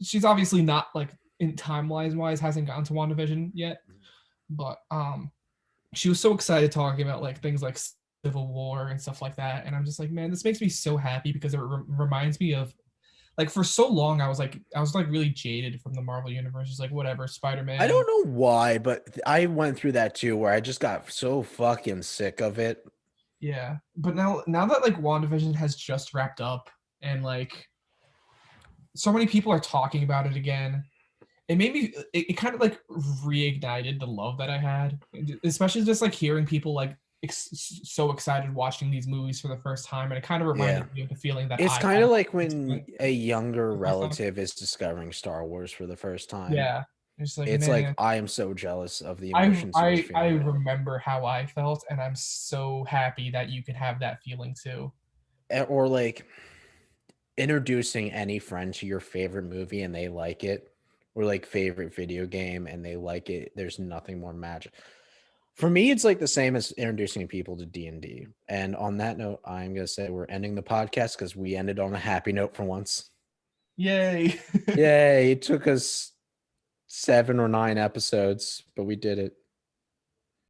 Speaker 2: she's obviously not like in timeline wise hasn't gotten to WandaVision yet, but she was so excited talking about like things like Civil War and stuff like that, and I'm just like, man, this makes me so happy because it reminds me of like for so long I was like really jaded from the Marvel universe. Just like whatever, Spider
Speaker 1: I
Speaker 2: Man.
Speaker 1: don't know why, but I went through that too, where I just got so fucking sick of it.
Speaker 2: Yeah, but now that like WandaVision has just wrapped up and like so many people are talking about it again, it made me it kind of like reignited the love that I had, especially just like hearing people like so excited watching these movies for the first time, and it kind of
Speaker 1: Yeah.
Speaker 2: reminded me of the feeling that
Speaker 1: It's
Speaker 2: I
Speaker 1: kind
Speaker 2: had
Speaker 1: of like
Speaker 2: for
Speaker 1: when a younger
Speaker 2: the first time.
Speaker 1: relative is discovering Star Wars for the first time.
Speaker 2: Yeah, it's like
Speaker 1: It's like
Speaker 2: man,
Speaker 1: I am so jealous of the
Speaker 2: I
Speaker 1: emotions he was
Speaker 2: I
Speaker 1: feeling.
Speaker 2: remember how I felt, and I'm so happy that you could have that feeling too.
Speaker 1: Or like introducing any friend to your favorite movie and they like it, or like favorite video game and they like it. There's nothing more magic. For me, it's like the same as introducing people to D&D. And on that note, I'm going to say we're ending the podcast because we ended on a happy note for once.
Speaker 2: Yay.
Speaker 1: Yay. It took us 7 or 9 episodes, but we did it.